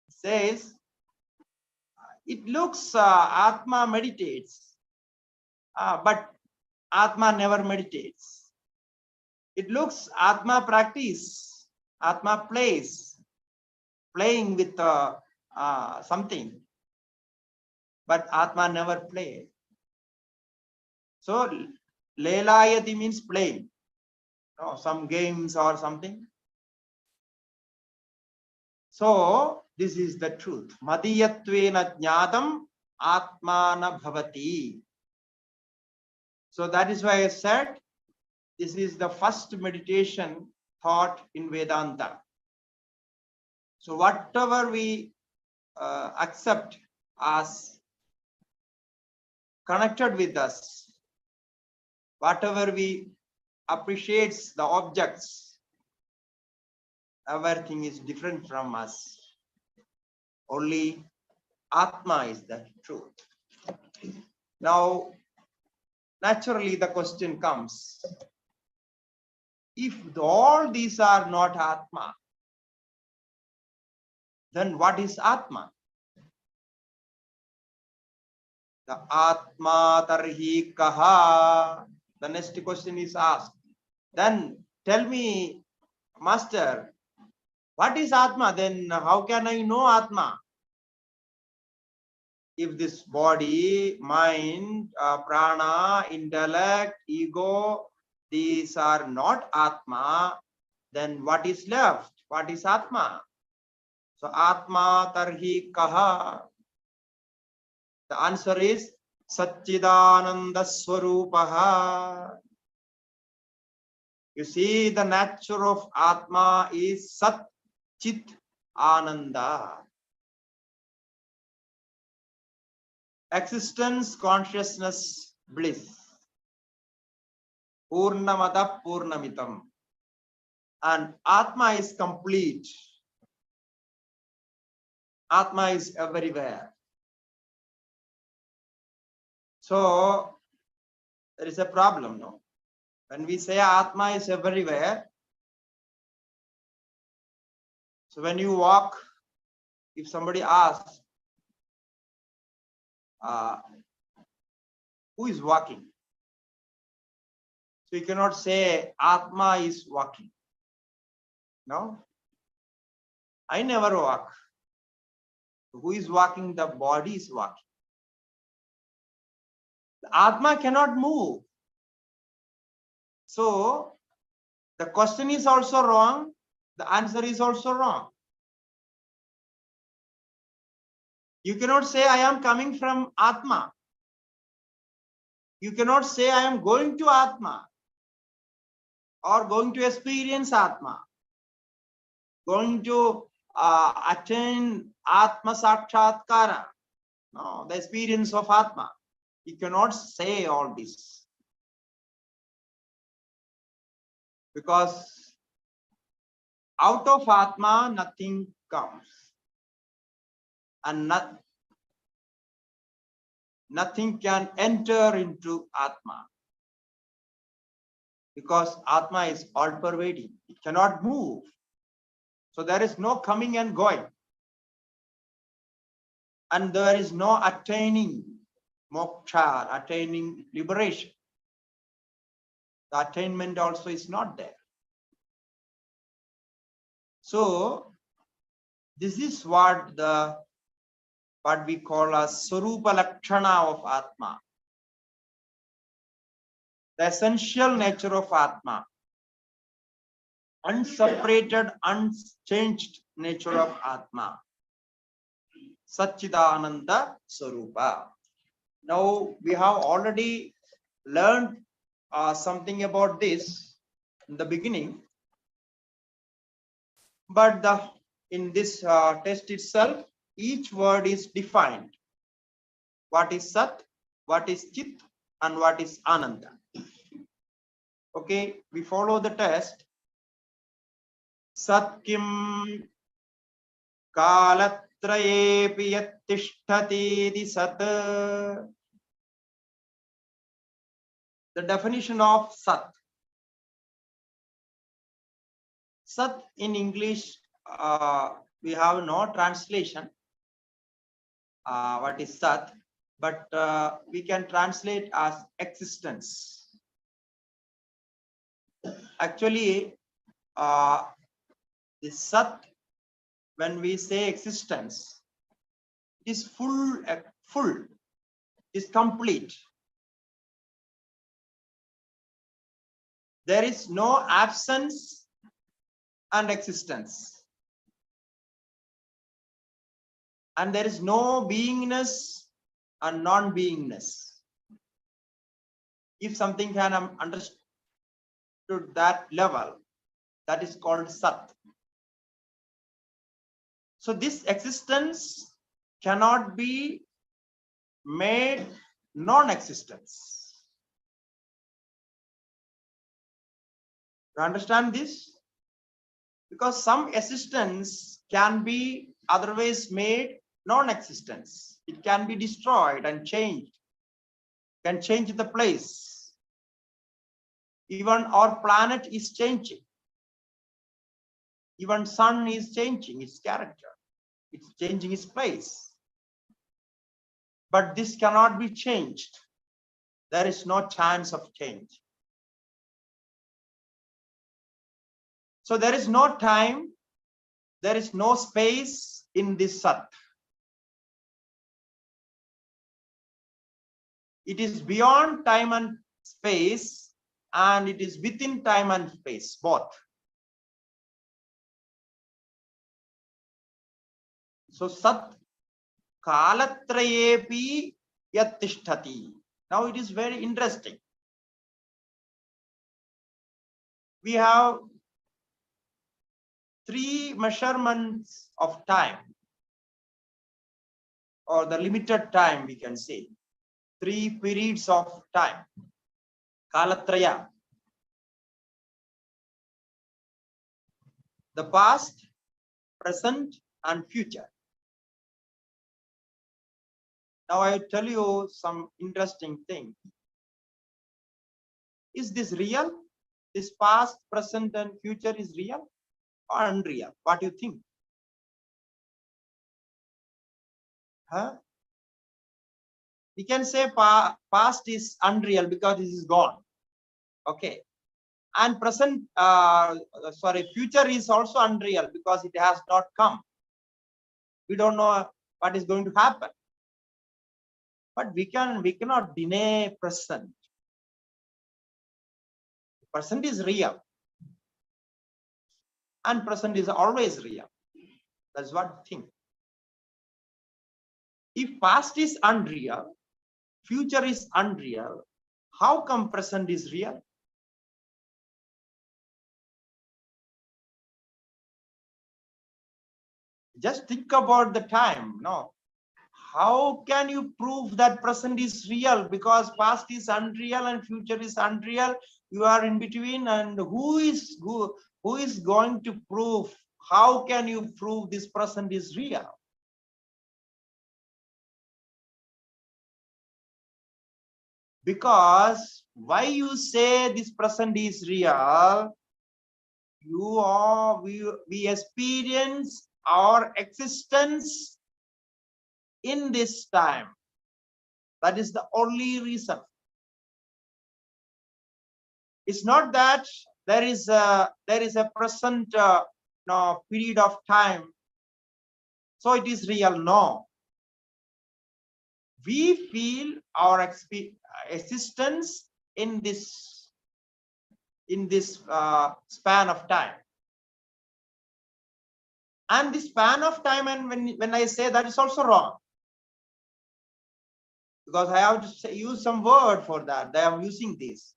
Speaker 2: Says, it looks Atma meditates, but Atma never meditates. It looks Atma practice, Atma playing with something, but Atma never plays. So Lelayati means playing, some games or something. So this is the truth. Madiyatvena jnadam atmana bhavati. So that is why I said this is the first meditation taught in Vedanta. So whatever we accept as connected with us, whatever we appreciates the objects, everything is different from us. Only Atma is the truth. Now, naturally the question comes, if all these are not Atma, then what is Atma? The Atma tarhi kaha. The next question is asked. Then tell me, Master, what is Atma? Then how can I know Atma? If this body, mind, prana, intellect, ego, these are not Atma, then what is left? What is Atma? So Atma tarhi kaha. The answer is Satchidananda Swarupaha. You see, the nature of Atma is Sat Chit Ananda. Existence, consciousness, bliss. Purnamata Purnamitam. And Atma is complete. Atma is everywhere. So there is a problem, no? When we say Atma is everywhere, so when you walk, if somebody asks, who is walking? So you cannot say Atma is walking. No? I never walk. Who is walking? The body is walking. The Atma cannot move. So the question is also wrong. The answer is also wrong. You cannot say I am coming from Atma. You cannot say I am going to Atma or going to experience Atma, going to attain Atma Sakshatkara. No, the experience of Atma. You cannot say all this. Because out of Atma, nothing comes. And nothing can enter into Atma. Because Atma is all-pervading. It cannot move. So there is no coming and going. And there is no attaining moksha, attaining liberation. The attainment also is not there. So this is what we call as Sarupa Lakshana of Atma. The essential nature of Atma. Unseparated, unchanged nature of Atma. Satchidananda Sarupa. Now we have already learned something about this in the beginning. But in this test itself, each word is defined. What is Sat, what is Chit, and what is Ananda. Okay, we follow the test. Sat kim kalatrayepi yattishtati di sat. The definition of Sat. Sat in English, we have no translation. What is Sat? But we can translate as existence. Actually, the Sat, when we say existence, it is full, is complete. There is no absence and existence. And there is no beingness and non-beingness. If something can understood that level, that is called Sat. So this existence cannot be made non-existence. You understand this? Because some existence can be otherwise made non-existence. It can be destroyed and changed, can change the place. Even our planet is changing. Even sun is changing its character. It's changing its place. But this cannot be changed. There is no chance of change. So there is no time, there is no space in this Sat. It is beyond time and space, and it is within time and space, both. So Sat kalatrayepi yattishtati. Now it is very interesting. We have 3 measurements of time, or the limited time, we can say. 3 periods of time. Kalatraya. the past, present, and future. Now I tell you some interesting thing. Is this real? This past, present, and future is real or unreal? What do you think? Huh? We can say past is unreal because this is gone. Okay. And present, future is also unreal because it has not come. We don't know what is going to happen. But we cannot deny present. Present is real. And present is always real. That's what I think. If past is unreal, future is unreal, how come present is real? Just think about the time. No, how can you prove that present is real? Because past is unreal and future is unreal. You are in between, and who is going to prove? How can you prove this present is real? Because why you say this present is real? We experience our existence in this time. That is the only reason. It's not that there is a present period of time, so it is real. No, we feel our existence in this span of time. And this span of time, and when I say that, is also wrong, because I have to use some word for that. I am using this.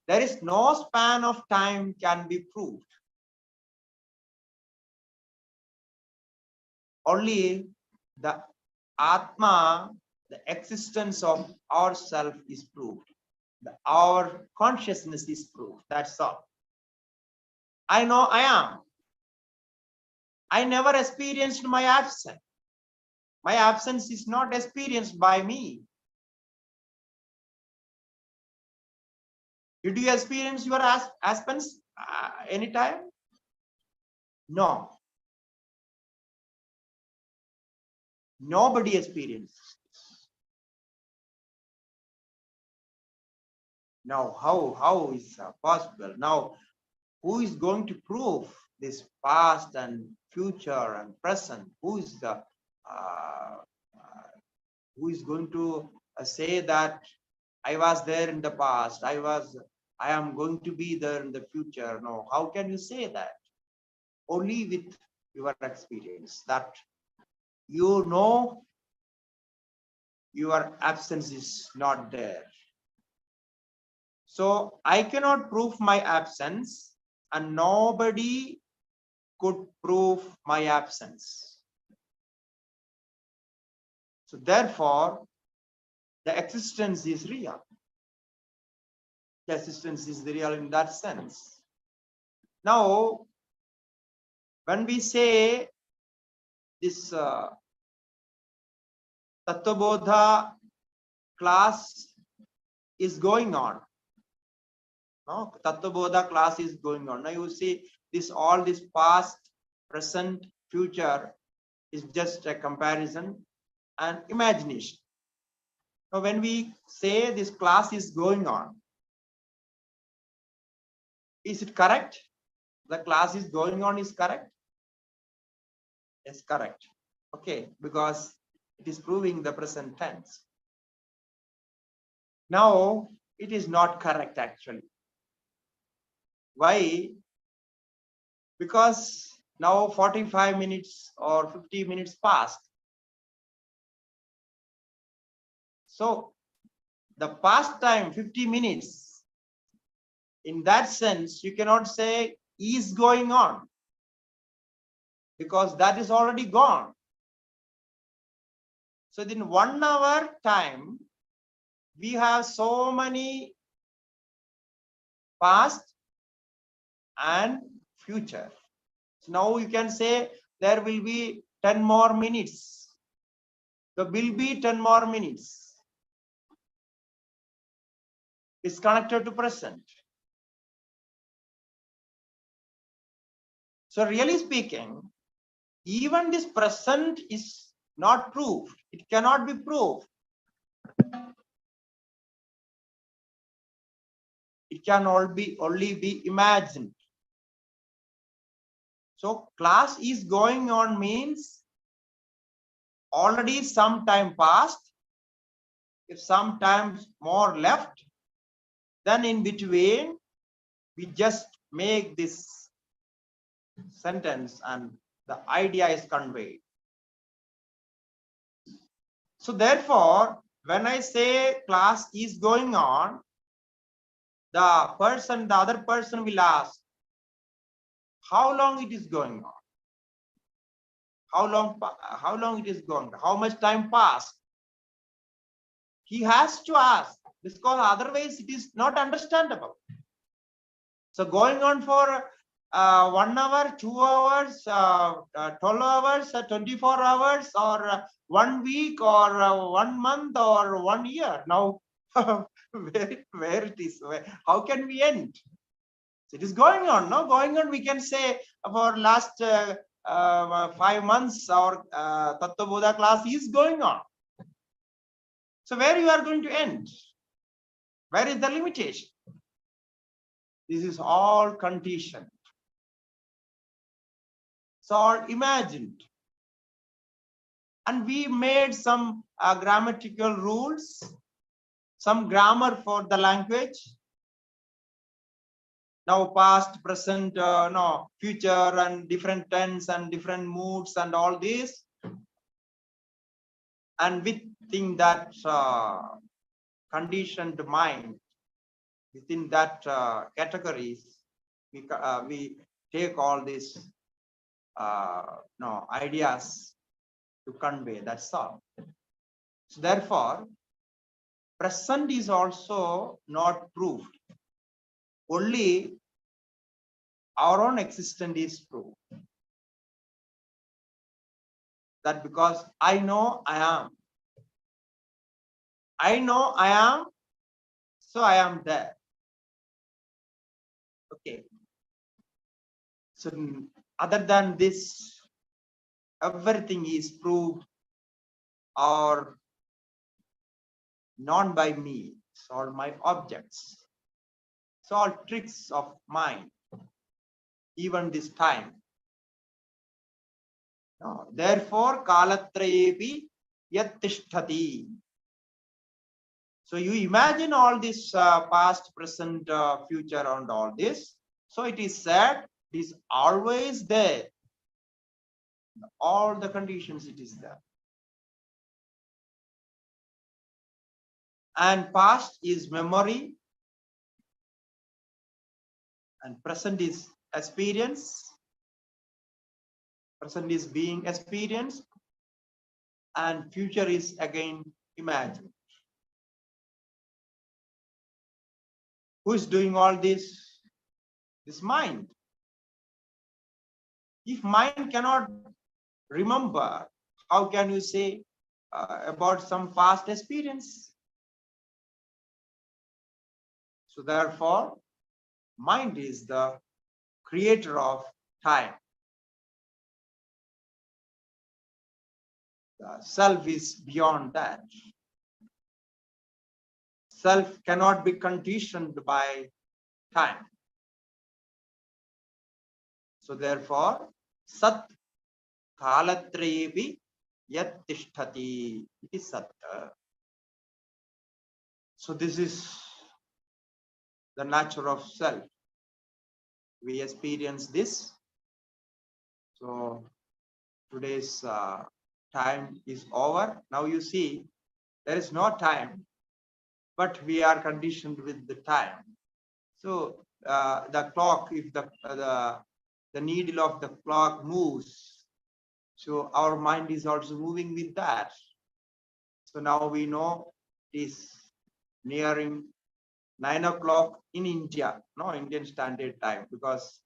Speaker 2: There is no span of time can be proved. Only the Atma, the existence of ourself is proved. Our consciousness is proved. That's all. I know I am. I never experienced my absence. My absence is not experienced by me. Did you experience your absence anytime? No. Nobody experienced. Now, how is possible? Now, who is going to prove this past and future and present? Who is going to say that I was there in the past, I am going to be there in the future? No, how can you say that? Only with your experience, that you know your absence is not there. So I cannot prove my absence, and nobody could prove my absence. So therefore, the existence is real. The existence is real in that sense. Now, when we say this Tattvabodha class is going on, no? Tattvabodha class is going on. Now you see all this past, present, future is just a comparison and imagination. Now when we say this class is going on, is it correct? The class is going on is correct? Yes, correct. Okay, because it is proving the present tense. Now it is not correct actually. Why? Because now 45 minutes or 50 minutes passed. So the past time 50 minutes, in that sense, you cannot say is going on, because that is already gone. So in 1 hour time, we have so many past and future. So now you can say there will be 10 more minutes. There will be 10 more minutes. It's connected to present. So really speaking, even this present is not proved. It cannot be proved. It can only be imagined. So class is going on means already some time passed. If some time more left, then in between we just make this sentence and the idea is conveyed. So therefore, when I say class is going on, the other person will ask, how long it is going on? How long it is going on? How much time passed? He has to ask, because otherwise it is not understandable. So going on for 1 hour, 2 hours, 12 hours, 24 hours, or 1 week, or 1 month, or 1 year. Now, where it is? How can we end? So it is going on. No, going on. We can say for last 5 months, our Tattvabodha class is going on. So where you are going to end? Where is the limitation? This is all conditioned. It's all imagined. And we made some grammatical rules, some grammar for the language. Now past, present, no, future, and different tense and different moods and all this. And within that conditioned mind, within that categories, we take all these ideas to convey. That's all. So therefore, present is also not proved. Only our own existence is proved. That because I know I am. I know I am, so I am there. Okay. So other than this, everything is proved or not by me. It's all my objects. It's all tricks of mind. Even this time. No. Therefore, kalatrayepi yattisthati. So you imagine all this past, present, future, and all this. So it is said, it is always there. All the conditions, it is there. And past is memory. And present is experience. Present is being experienced. And future is again imagined. Who is doing all this? This mind. If mind cannot remember, how can you say about some past experience? So therefore, mind is the creator of time. The self is beyond that. Self cannot be conditioned by time. So therefore, Sat Kalatrayepi Yat Tishtati. It is Sat. So this is the nature of self. We experience this. So today's time is over. Now you see, there is no time, but we are conditioned with the time. So the clock, if the needle of the clock moves, so our mind is also moving with that. So now we know it is nearing 9 o'clock in India, no, Indian Standard Time, because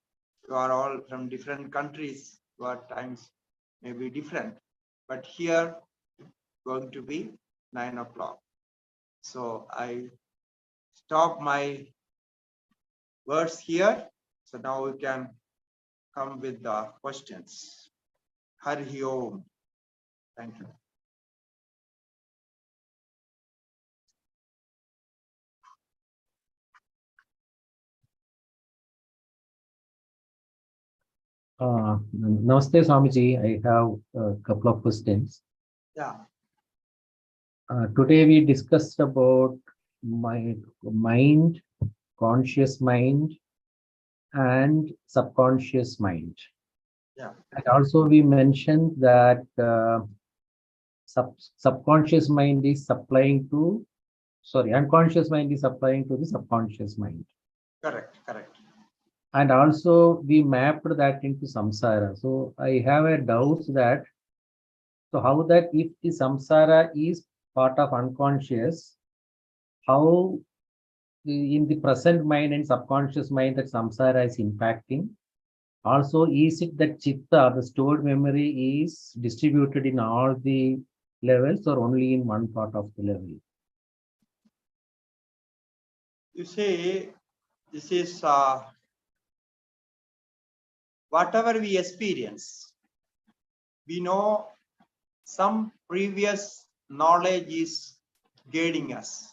Speaker 2: You are all from different countries. Your times may be different, but here going to be 9 o'clock. So I stop my words here. So now we can come with the questions. Hari Om. Thank you.
Speaker 3: Namaste, Swamiji. I have a couple of questions.
Speaker 2: Yeah.
Speaker 3: Today we discussed about my mind, conscious mind, and subconscious mind.
Speaker 2: Yeah.
Speaker 3: And also we mentioned that subconscious mind is supplying to, unconscious mind is supplying to the subconscious mind.
Speaker 2: Correct. Correct.
Speaker 3: And also we mapped that into samsara. So I have a doubt that, so how that if the samsara is part of unconscious, how in the present mind and subconscious mind that samsara is impacting? Also, is it that chitta, the stored memory, is distributed in all the levels or only in one part of the level?
Speaker 2: You see, this is whatever we experience, we know some previous knowledge is guiding us.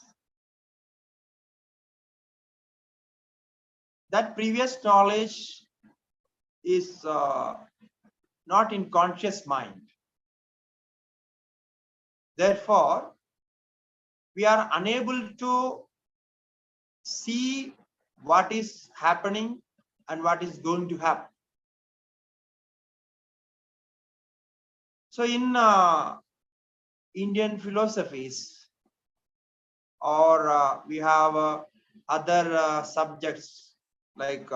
Speaker 2: That previous knowledge is not in conscious mind. Therefore, we are unable to see what is happening and what is going to happen. So in Indian philosophies, or we have other subjects like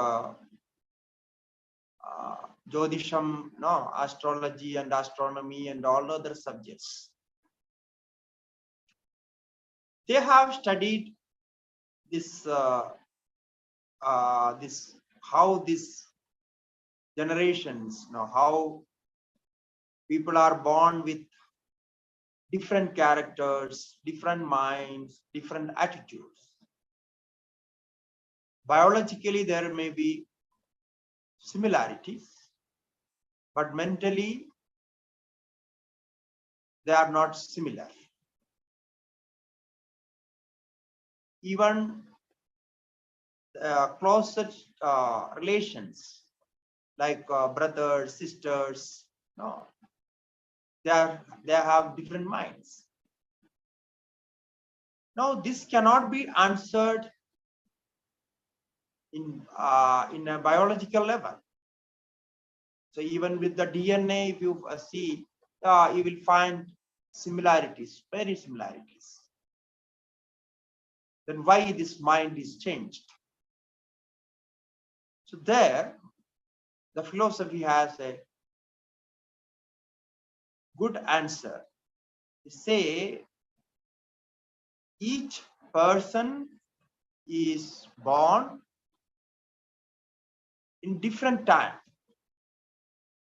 Speaker 2: Jyotisham, no, astrology and astronomy and all other subjects. They have studied this how these generations, how people are born with different characters, different minds, different attitudes. Biologically, there may be similarities, but mentally, they are not similar. Even closest relations like brothers, sisters, no, they have different minds. Now, this cannot be answered in a biological level. So even with the DNA, if you see, you will find similarities, very similarities. Then why this mind is changed? So there, the philosophy has a good answer. They say each person is born in different time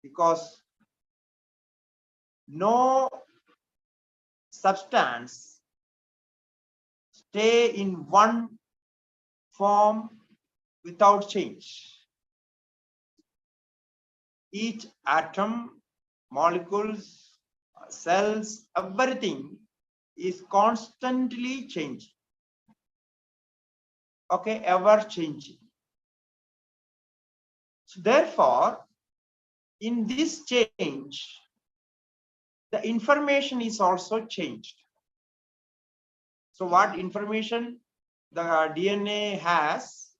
Speaker 2: because no substance stay in one form without change. Each atom, molecules, cells, everything is constantly changing. Okay, ever changing. So therefore, in this change, the information is also changed. So what information the DNA has,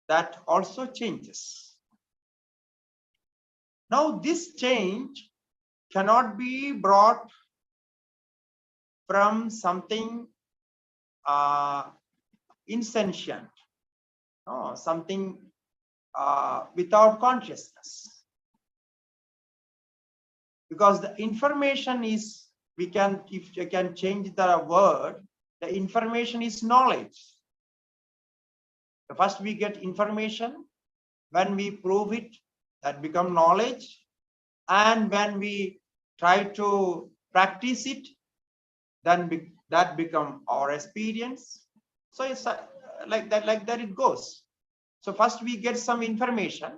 Speaker 2: that also changes. Now this change cannot be brought from something insentient, no, something without consciousness. Because the information is, if you can change the word, the information is knowledge. First we get information, When we prove it, that become knowledge. And when we try to practice it, then that become our experience. So it's like that it goes. So first we get some information,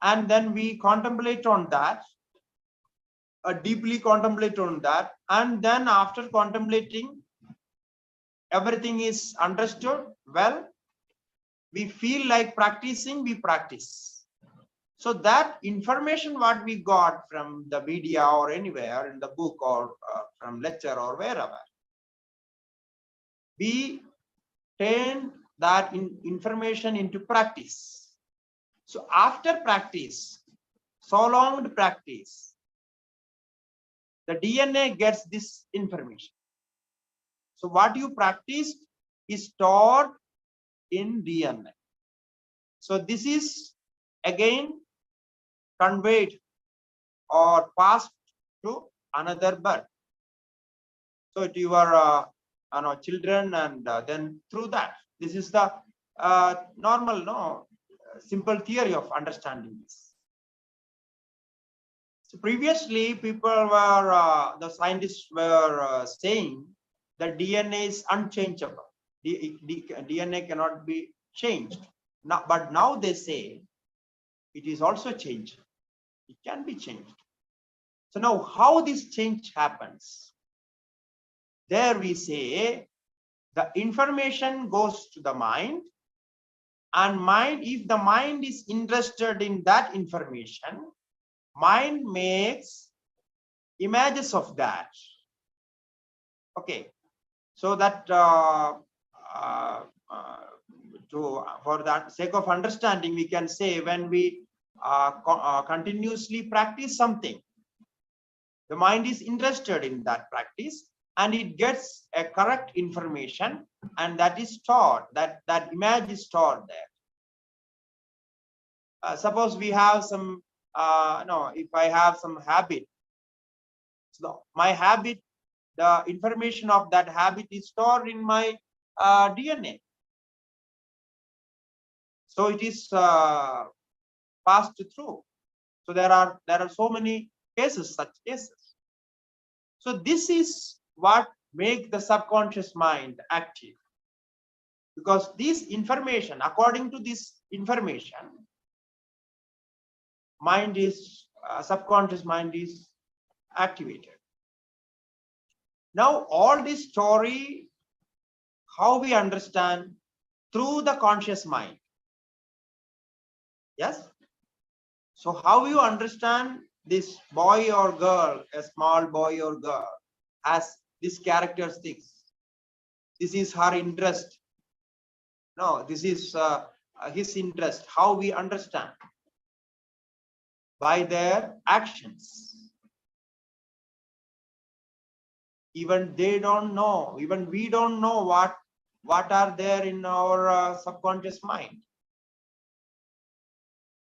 Speaker 2: and then we contemplate on that, deeply contemplate on that, and then after contemplating, everything is understood well, we feel like practicing, we practice. So that information what we got from the media or anywhere in the book or from lecture or wherever, we turn that information into practice. So after practice, prolonged practice, the DNA gets this information. So what you practiced is stored in DNA. So this is again conveyed or passed to another birth. So to your children, and then through that, this is the normal, simple theory of understanding this. So previously, people were, the scientists were saying that DNA is unchangeable. DNA cannot be changed. Now, but now they say it is also changed. It can be changed. So now how this change happens? There we say the information goes to the mind, and if the mind is interested in that information, mind makes images of that. Okay, so that for that sake of understanding, we can say when we continuously practice something, the mind is interested in that practice, and it gets a correct information, and that is stored, that image is stored there. Suppose we have some, if I have some habit, so my habit, the information of that habit is stored in my DNA. So it is passed through. So there are so many cases, such cases. So this is what makes the subconscious mind active, because this information, according to this information, mind is subconscious mind is activated. Now all this story, how we understand through the conscious mind. Yes. So how you understand this boy or girl, a small boy or girl, has these characteristics. This is her interest. No, this is his interest. How we understand? By their actions. Even they don't know, even we don't know what are there in our subconscious mind.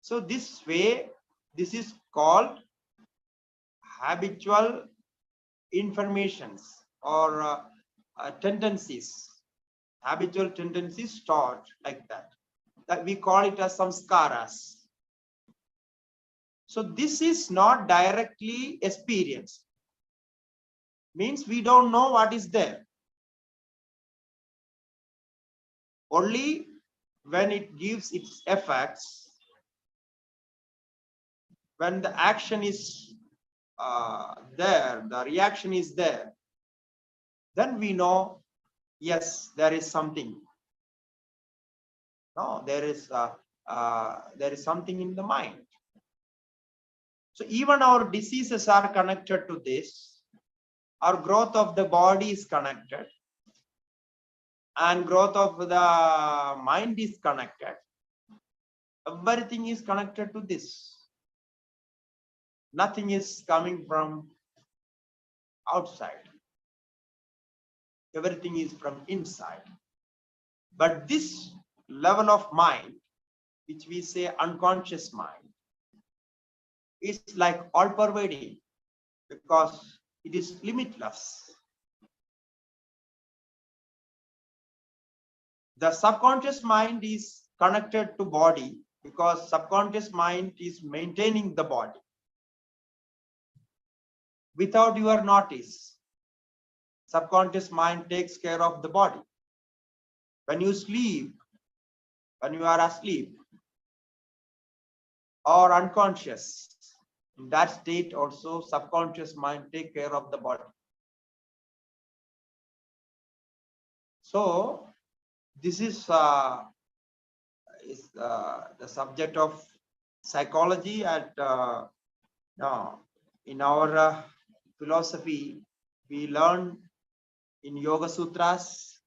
Speaker 2: So this way, this is called habitual informations or tendencies. Habitual tendencies stored like that. That we call it as samskaras. So this is not directly experienced. Means we don't know what is there. Only when it gives its effects, when the action is there, the reaction is there, then we know, yes, there is something. No, there is something in the mind. So even our diseases are connected to this. Our growth of the body is connected, and growth of the mind is connected. Everything is connected to this. Nothing is coming from outside. Everything is from inside. But this level of mind, which we say unconscious mind, is like all pervading, because it is limitless. The subconscious mind is connected to body because subconscious mind is maintaining the body. Without your notice, subconscious mind takes care of the body. When you sleep, when you are asleep or unconscious, in that state also subconscious mind take care of the body. So this is the subject of psychology at in our philosophy. We learn in Yoga Sutras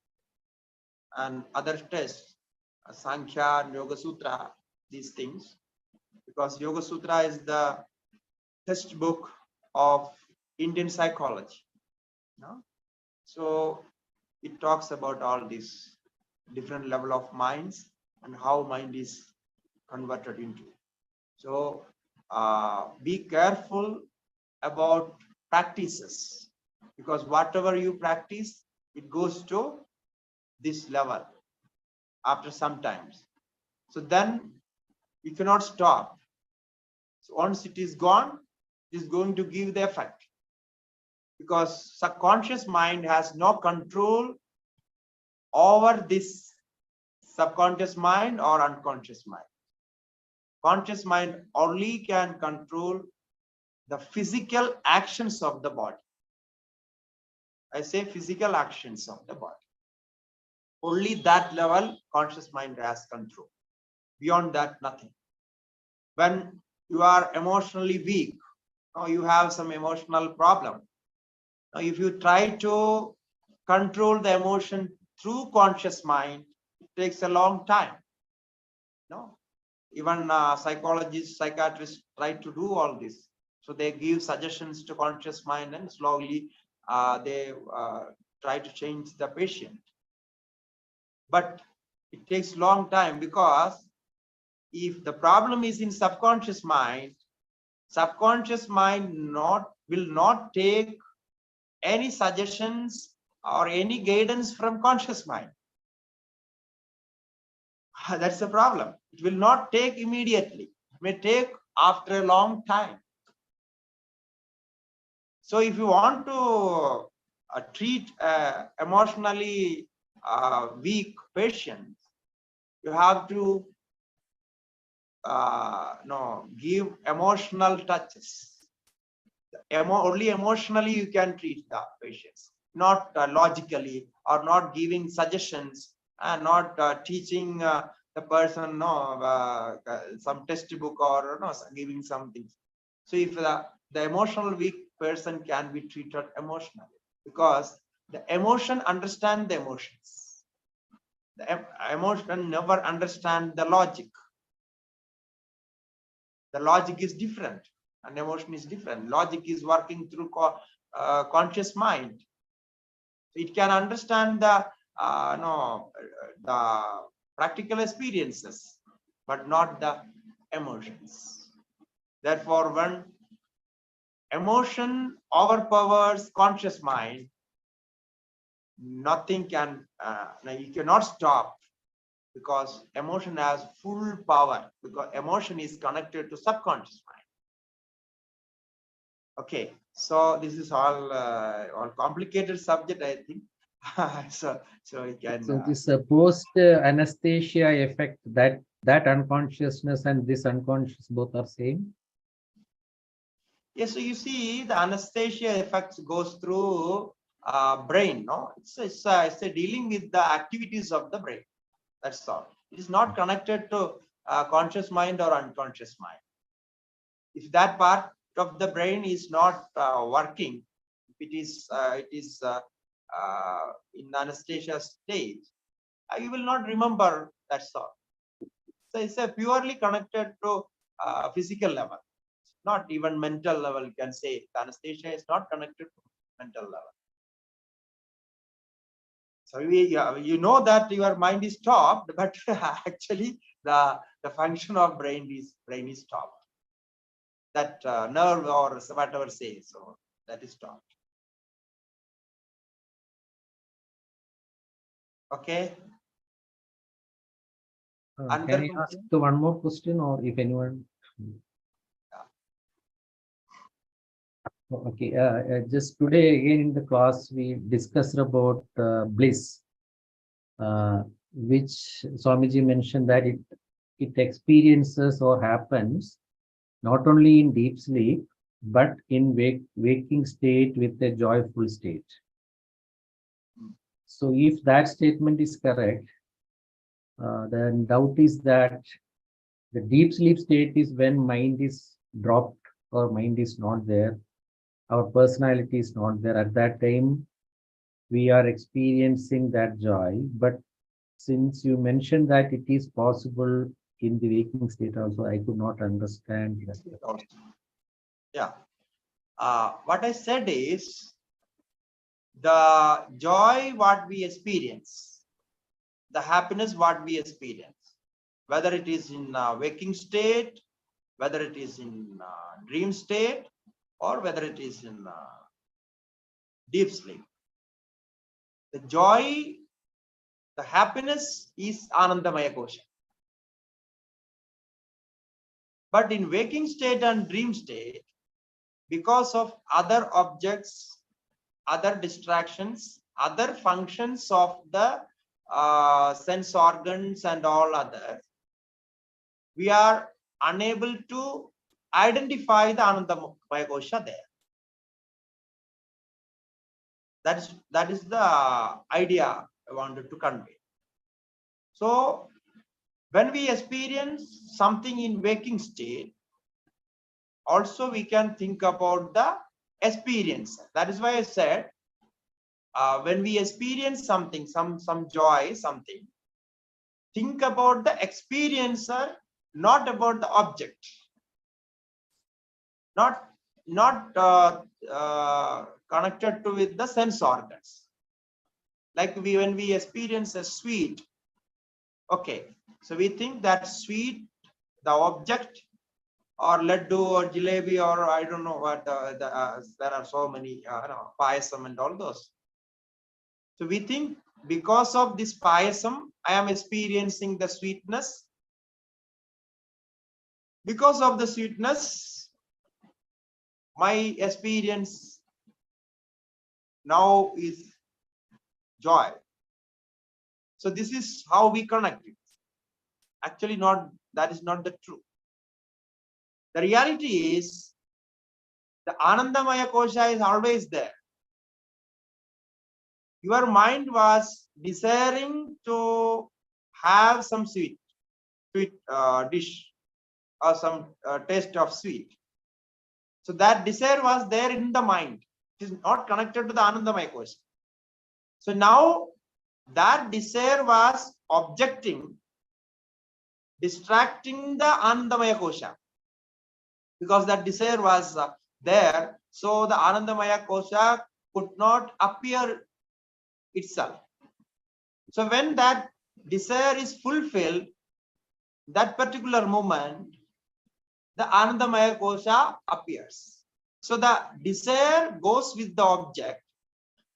Speaker 2: and other texts, Sankhya and Yoga Sutra, these things, because Yoga Sutra is the textbook of Indian psychology. No? So it talks about all these different level of minds and how mind is converted into. So be careful about practices, because whatever you practice, it goes to this level after some times. So then you cannot stop. So once it is gone, it is going to give the effect, because subconscious mind has no control over this subconscious mind or unconscious mind. Conscious mind only can control the physical actions of the body. I say physical actions of the body. Only that level conscious mind has control. Beyond that, nothing. When you are emotionally weak, or you have some emotional problem, now if you try to control the emotion through conscious mind, it takes a long time. No, even psychologists, psychiatrists try to do all this. So they give suggestions to conscious mind, and slowly they try to change the patient. But it takes long time, because if the problem is in subconscious mind will not take any suggestions or any guidance from conscious mind. That's the problem. It will not take immediately. It may take after a long time. So if you want to treat emotionally weak patients, you have to give emotional touches. Only emotionally you can treat the patients, not logically, or not giving suggestions, and not teaching the person some textbook, or giving something. So if the emotional weak person can be treated emotionally, because the emotion understands the emotions. The emotion never understands the logic. The logic is different and emotion is different. Logic is working through conscious mind. So it can understand the practical experiences, but not the emotions. Therefore, when emotion overpowers conscious mind, nothing can, you cannot stop, because emotion has full power, because emotion is connected to subconscious mind. Okay, so this is all complicated subject, I think. so we can.
Speaker 3: So this post anesthesia effect, that unconsciousness and this unconscious both are same.
Speaker 2: Yes, so you see the anesthesia effects goes through brain. No, it's dealing with the activities of the brain. That's all. It is not connected to conscious mind or unconscious mind. If that part of the brain is not working, if it is in anesthesia stage, you will not remember. That's all. So it's purely connected to physical level, not even mental level. You can say the anesthesia is not connected to mental level. So you know that your mind is stopped, but actually the function of brain is stopped. That nerve or whatever says, so that is stopped. Okay. Another
Speaker 3: Can I ask
Speaker 2: question?
Speaker 3: one more question, or if anyone? Okay, just today again in the class we discussed about bliss, which Swamiji mentioned that it experiences or happens not only in deep sleep but in waking state with a joyful state. So if that statement is correct, then doubt is that the deep sleep state is when mind is dropped or mind is not there, our personality is not there. At that time, we are experiencing that joy. But since you mentioned that it is possible in the waking state also, I could not understand that.
Speaker 2: Yeah. What I said is the joy what we experience, the happiness what we experience, whether it is in waking state, whether it is in dream state, or whether it is in deep sleep. The joy, the happiness is Anandamaya Kosha. But in waking state and dream state, because of other objects, other distractions, other functions of the sense organs and all others, we are unable to identify the Anandamaya Kosha there. That is the idea I wanted to convey. So when we experience something in waking state, also we can think about the experience. That is why I said, when we experience something, some joy, something, think about the experiencer, not about the object. Not connected to with the sense organs. Like when we experience a sweet, okay, so we think that sweet, the object, or laddu or jalebi, or I don't know what there are so many payasam and all those. So we think because of this payasam, I am experiencing the sweetness. Because of the sweetness, my experience now is joy. So this is how we connect it. Actually, that is not the truth. The reality is the Anandamaya Kosha is always there. Your mind was desiring to have some sweet dish or some taste of sweet. So that desire was there in the mind. It is not connected to the Anandamaya Kosha. So now that desire was objecting, distracting the Anandamaya Kosha, because that desire was there. So the Anandamaya Kosha could not appear itself. So when that desire is fulfilled, that particular moment, the Anandamaya Kosha appears. So the desire goes with the object,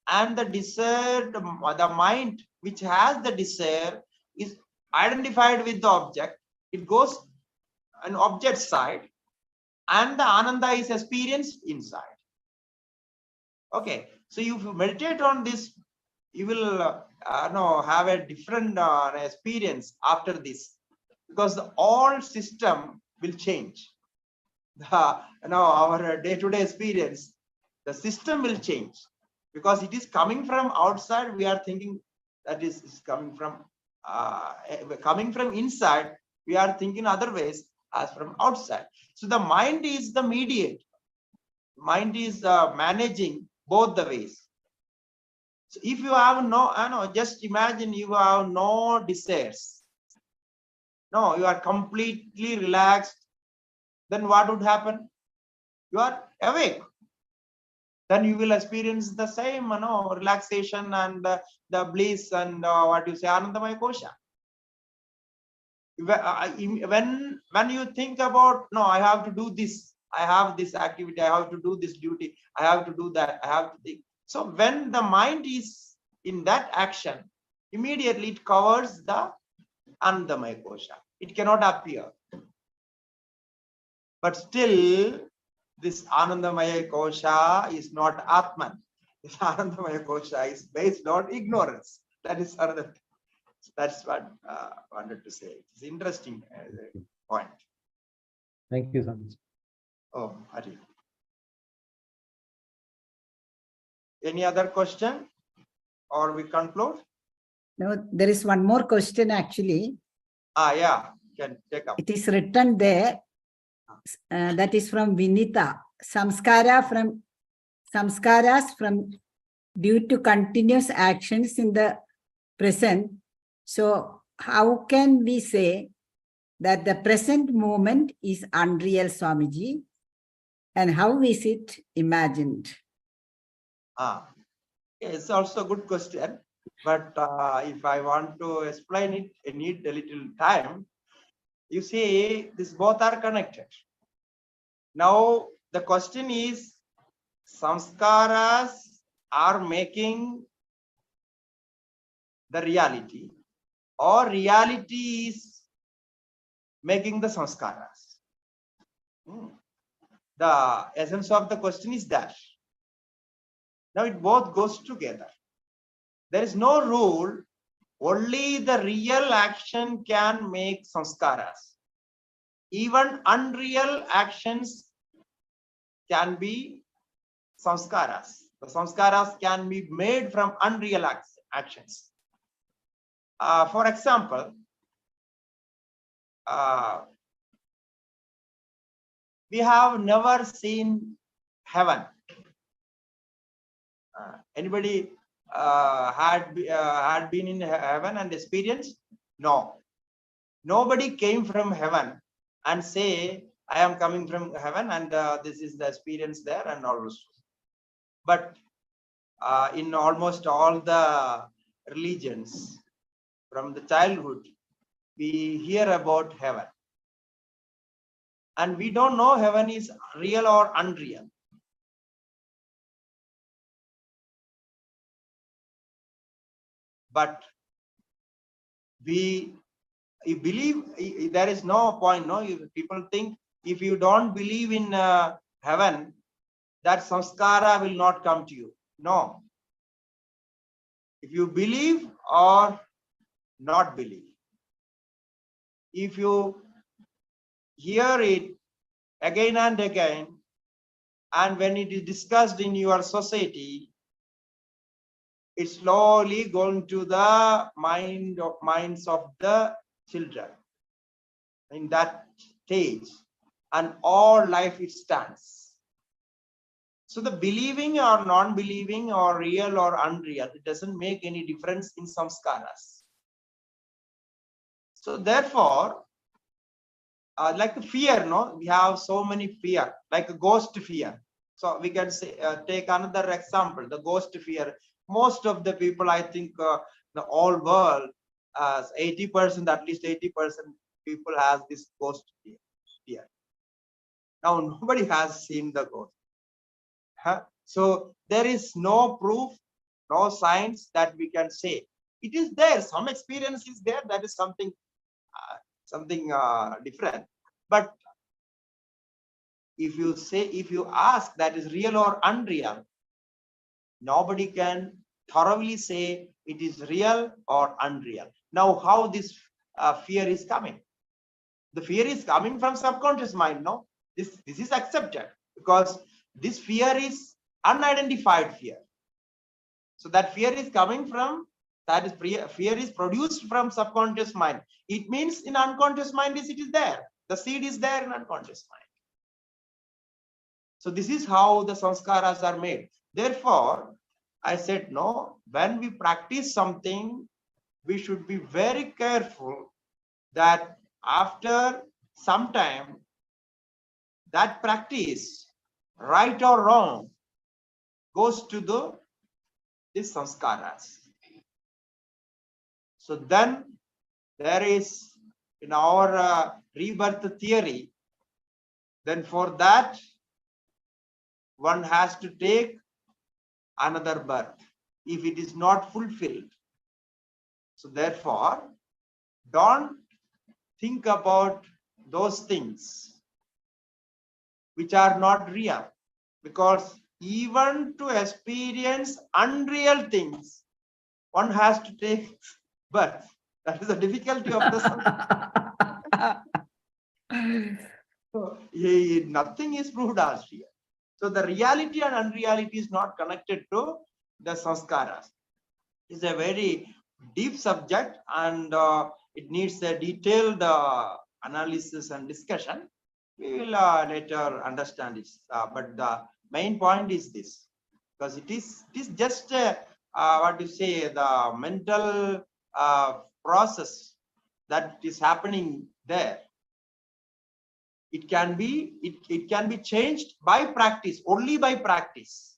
Speaker 2: and the desire, the mind which has the desire is identified with the object. It goes an object side, and the Ananda is experienced inside. Okay, so if you meditate on this, you will have a different experience after this, because the all system will change. Our day-to-day experience, the system will change, because it is coming from outside. We are thinking that is coming from inside. We are thinking other ways as from outside. So the mind is the mediator. Mind is managing both the ways. So if you have just imagine you have no desires. No, you are completely relaxed. Then what would happen? You are awake. Then you will experience the same, relaxation and the bliss and what you say, Anandamaya Kosha. When you think about, no, I have to do this, I have this activity, I have to do this duty, I have to do that, I have to think. So when the mind is in that action, immediately it covers the Anandamaya Kosha. It cannot appear. But still, this Anandamaya Kosha is not Atman. This Anandamaya Kosha is based on ignorance. That is another thing. That's what I wanted to say. It's interesting point.
Speaker 3: Thank you so much.
Speaker 2: Oh, Hari. Any other question? Or we conclude?
Speaker 4: No, there is one more question actually.
Speaker 2: Yeah, can take up.
Speaker 4: It is written there. That is from Vinita. Samskaras from due to continuous actions in the present. So how can we say that the present moment is unreal, Swamiji? And how is it imagined?
Speaker 2: It's also a good question. But if I want to explain it, I need a little time. You see, these both are connected. Now, the question is, samskaras are making the reality, or reality is making the samskaras. The essence of the question is that. Now, it both goes together. There is no rule, only the real action can make samskaras. Even unreal actions can be samskaras. The samskaras can be made from unreal actions. For example, we have never seen heaven. Anybody had been in heaven and experienced? No. Nobody came from heaven and say, I am coming from heaven and this is the experience there and all those. But in almost all the religions, from the childhood, we hear about heaven. And we don't know heaven is real or unreal. But we believe, there is no point, no? People think if you don't believe in heaven, that samskara will not come to you. No. If you believe or not believe, if you hear it again and again, and when it is discussed in your society, it's slowly going to the minds of the children in that stage, and all life it stands. So the believing or non-believing or real or unreal, it doesn't make any difference in samskaras. So therefore, like the fear, no, we have so many fear, like a ghost fear. So we can say, take another example, the ghost fear. Most of the people, I think, the whole world, 80%, at least 80% people has this ghost fear. Now nobody has seen the ghost. So there is no proof, no science that we can say. It is there, some experience is there, that is something different. But if you ask that is real or unreal, nobody can thoroughly say it is real or unreal. Now, how this fear is coming? The fear is coming from subconscious mind, no? This is accepted because this fear is unidentified fear. So that fear is coming from, that is fear is produced from subconscious mind. It means in unconscious mind it is there. The seed is there in unconscious mind. So this is how the samskaras are made. Therefore, I said, no, when we practice something, we should be very careful that after some time, that practice, right or wrong, goes to these samskaras. So then there is, in our rebirth theory, then for that, one has to take another birth if it is not fulfilled. So therefore, don't think about those things which are not real, because even to experience unreal things, one has to take birth. That is the difficulty of the nothing is proved as real. So the reality and unreality is not connected to the sanskaras. It's a very deep subject, and it needs a detailed analysis and discussion. We will later understand it. But the main point is this, because it is just what you say, the mental process that is happening there. It can be changed by practice, only by practice.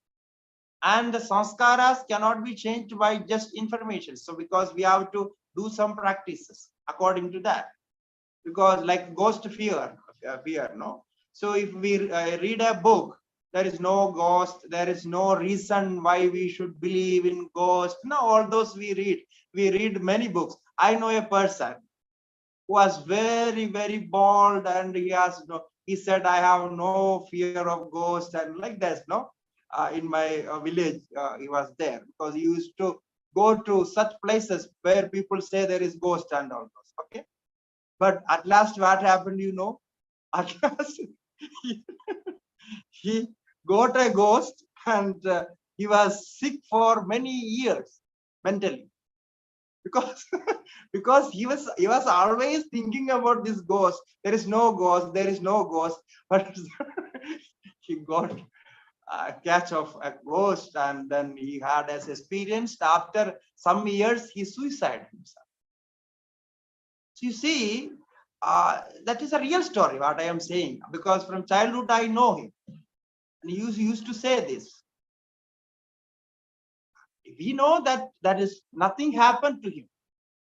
Speaker 2: And the sanskaras cannot be changed by just information. So because we have to do some practices according to that. Because like ghost fear, no? So if we read a book, there is no ghost, there is no reason why we should believe in ghost. No, all those we read many books. I know a person who was very, very bold, and he said, I have no fear of ghosts, and like that, no? In my village, he was there, because he used to go to such places where people say there is ghost and all those. Okay. But at last, what happened, you know? At last, he got a ghost, and he was sick for many years mentally, because he was always thinking about this ghost. There is no ghost, there is no ghost. But he got a catch of a ghost, and then he had as experienced after some years he suicided himself. So you see, that is a real story what I am saying, because from childhood I know him, and he used to say this. We know that is nothing happened to him,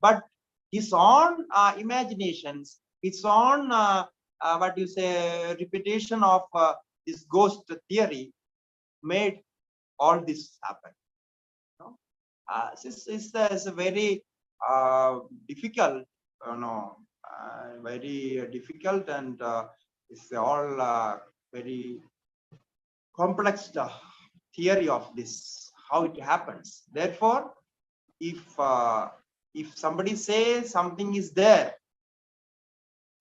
Speaker 2: but his own imaginations, his own what you say, repetition of this ghost theory made all this happen. No? This is a very difficult, very difficult, and it's all very complex theory of this, how it happens. Therefore, if somebody says something is there,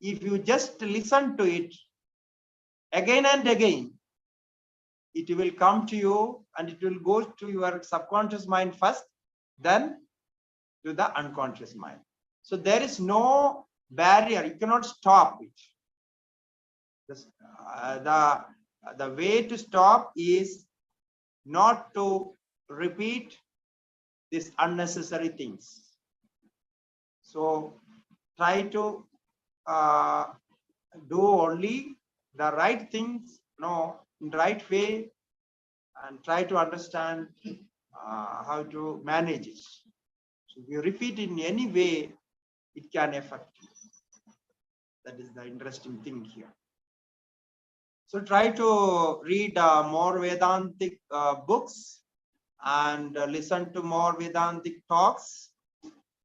Speaker 2: if you just listen to it again and again, it will come to you, and it will go to your subconscious mind first, then to the unconscious mind. So there is no barrier, you cannot stop it. The way to stop is not to repeat these unnecessary things. So try to do only the right things, in the right way, and try to understand how to manage it. So if you repeat in any way, it can affect you. That is the interesting thing here. So try to read more Vedantic books, and listen to more Vedantic talks,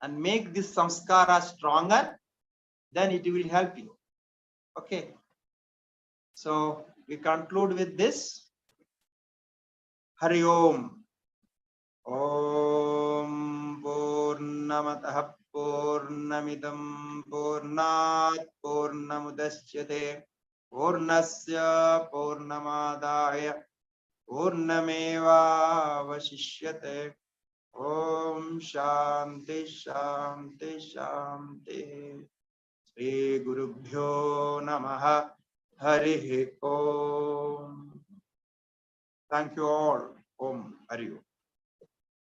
Speaker 2: and make this samskara stronger, then it will help you. Okay. So we conclude with this. Hari Om. Om Purnamatah Purnamidam Purnat Purnamudachyate Purnasya Purnamadaya Purnameva Vashishyate. Om Shanti Shanti Shanti. Shri Gurubhyo Namaha. Hari Om. Thank you all. Om Hari Om.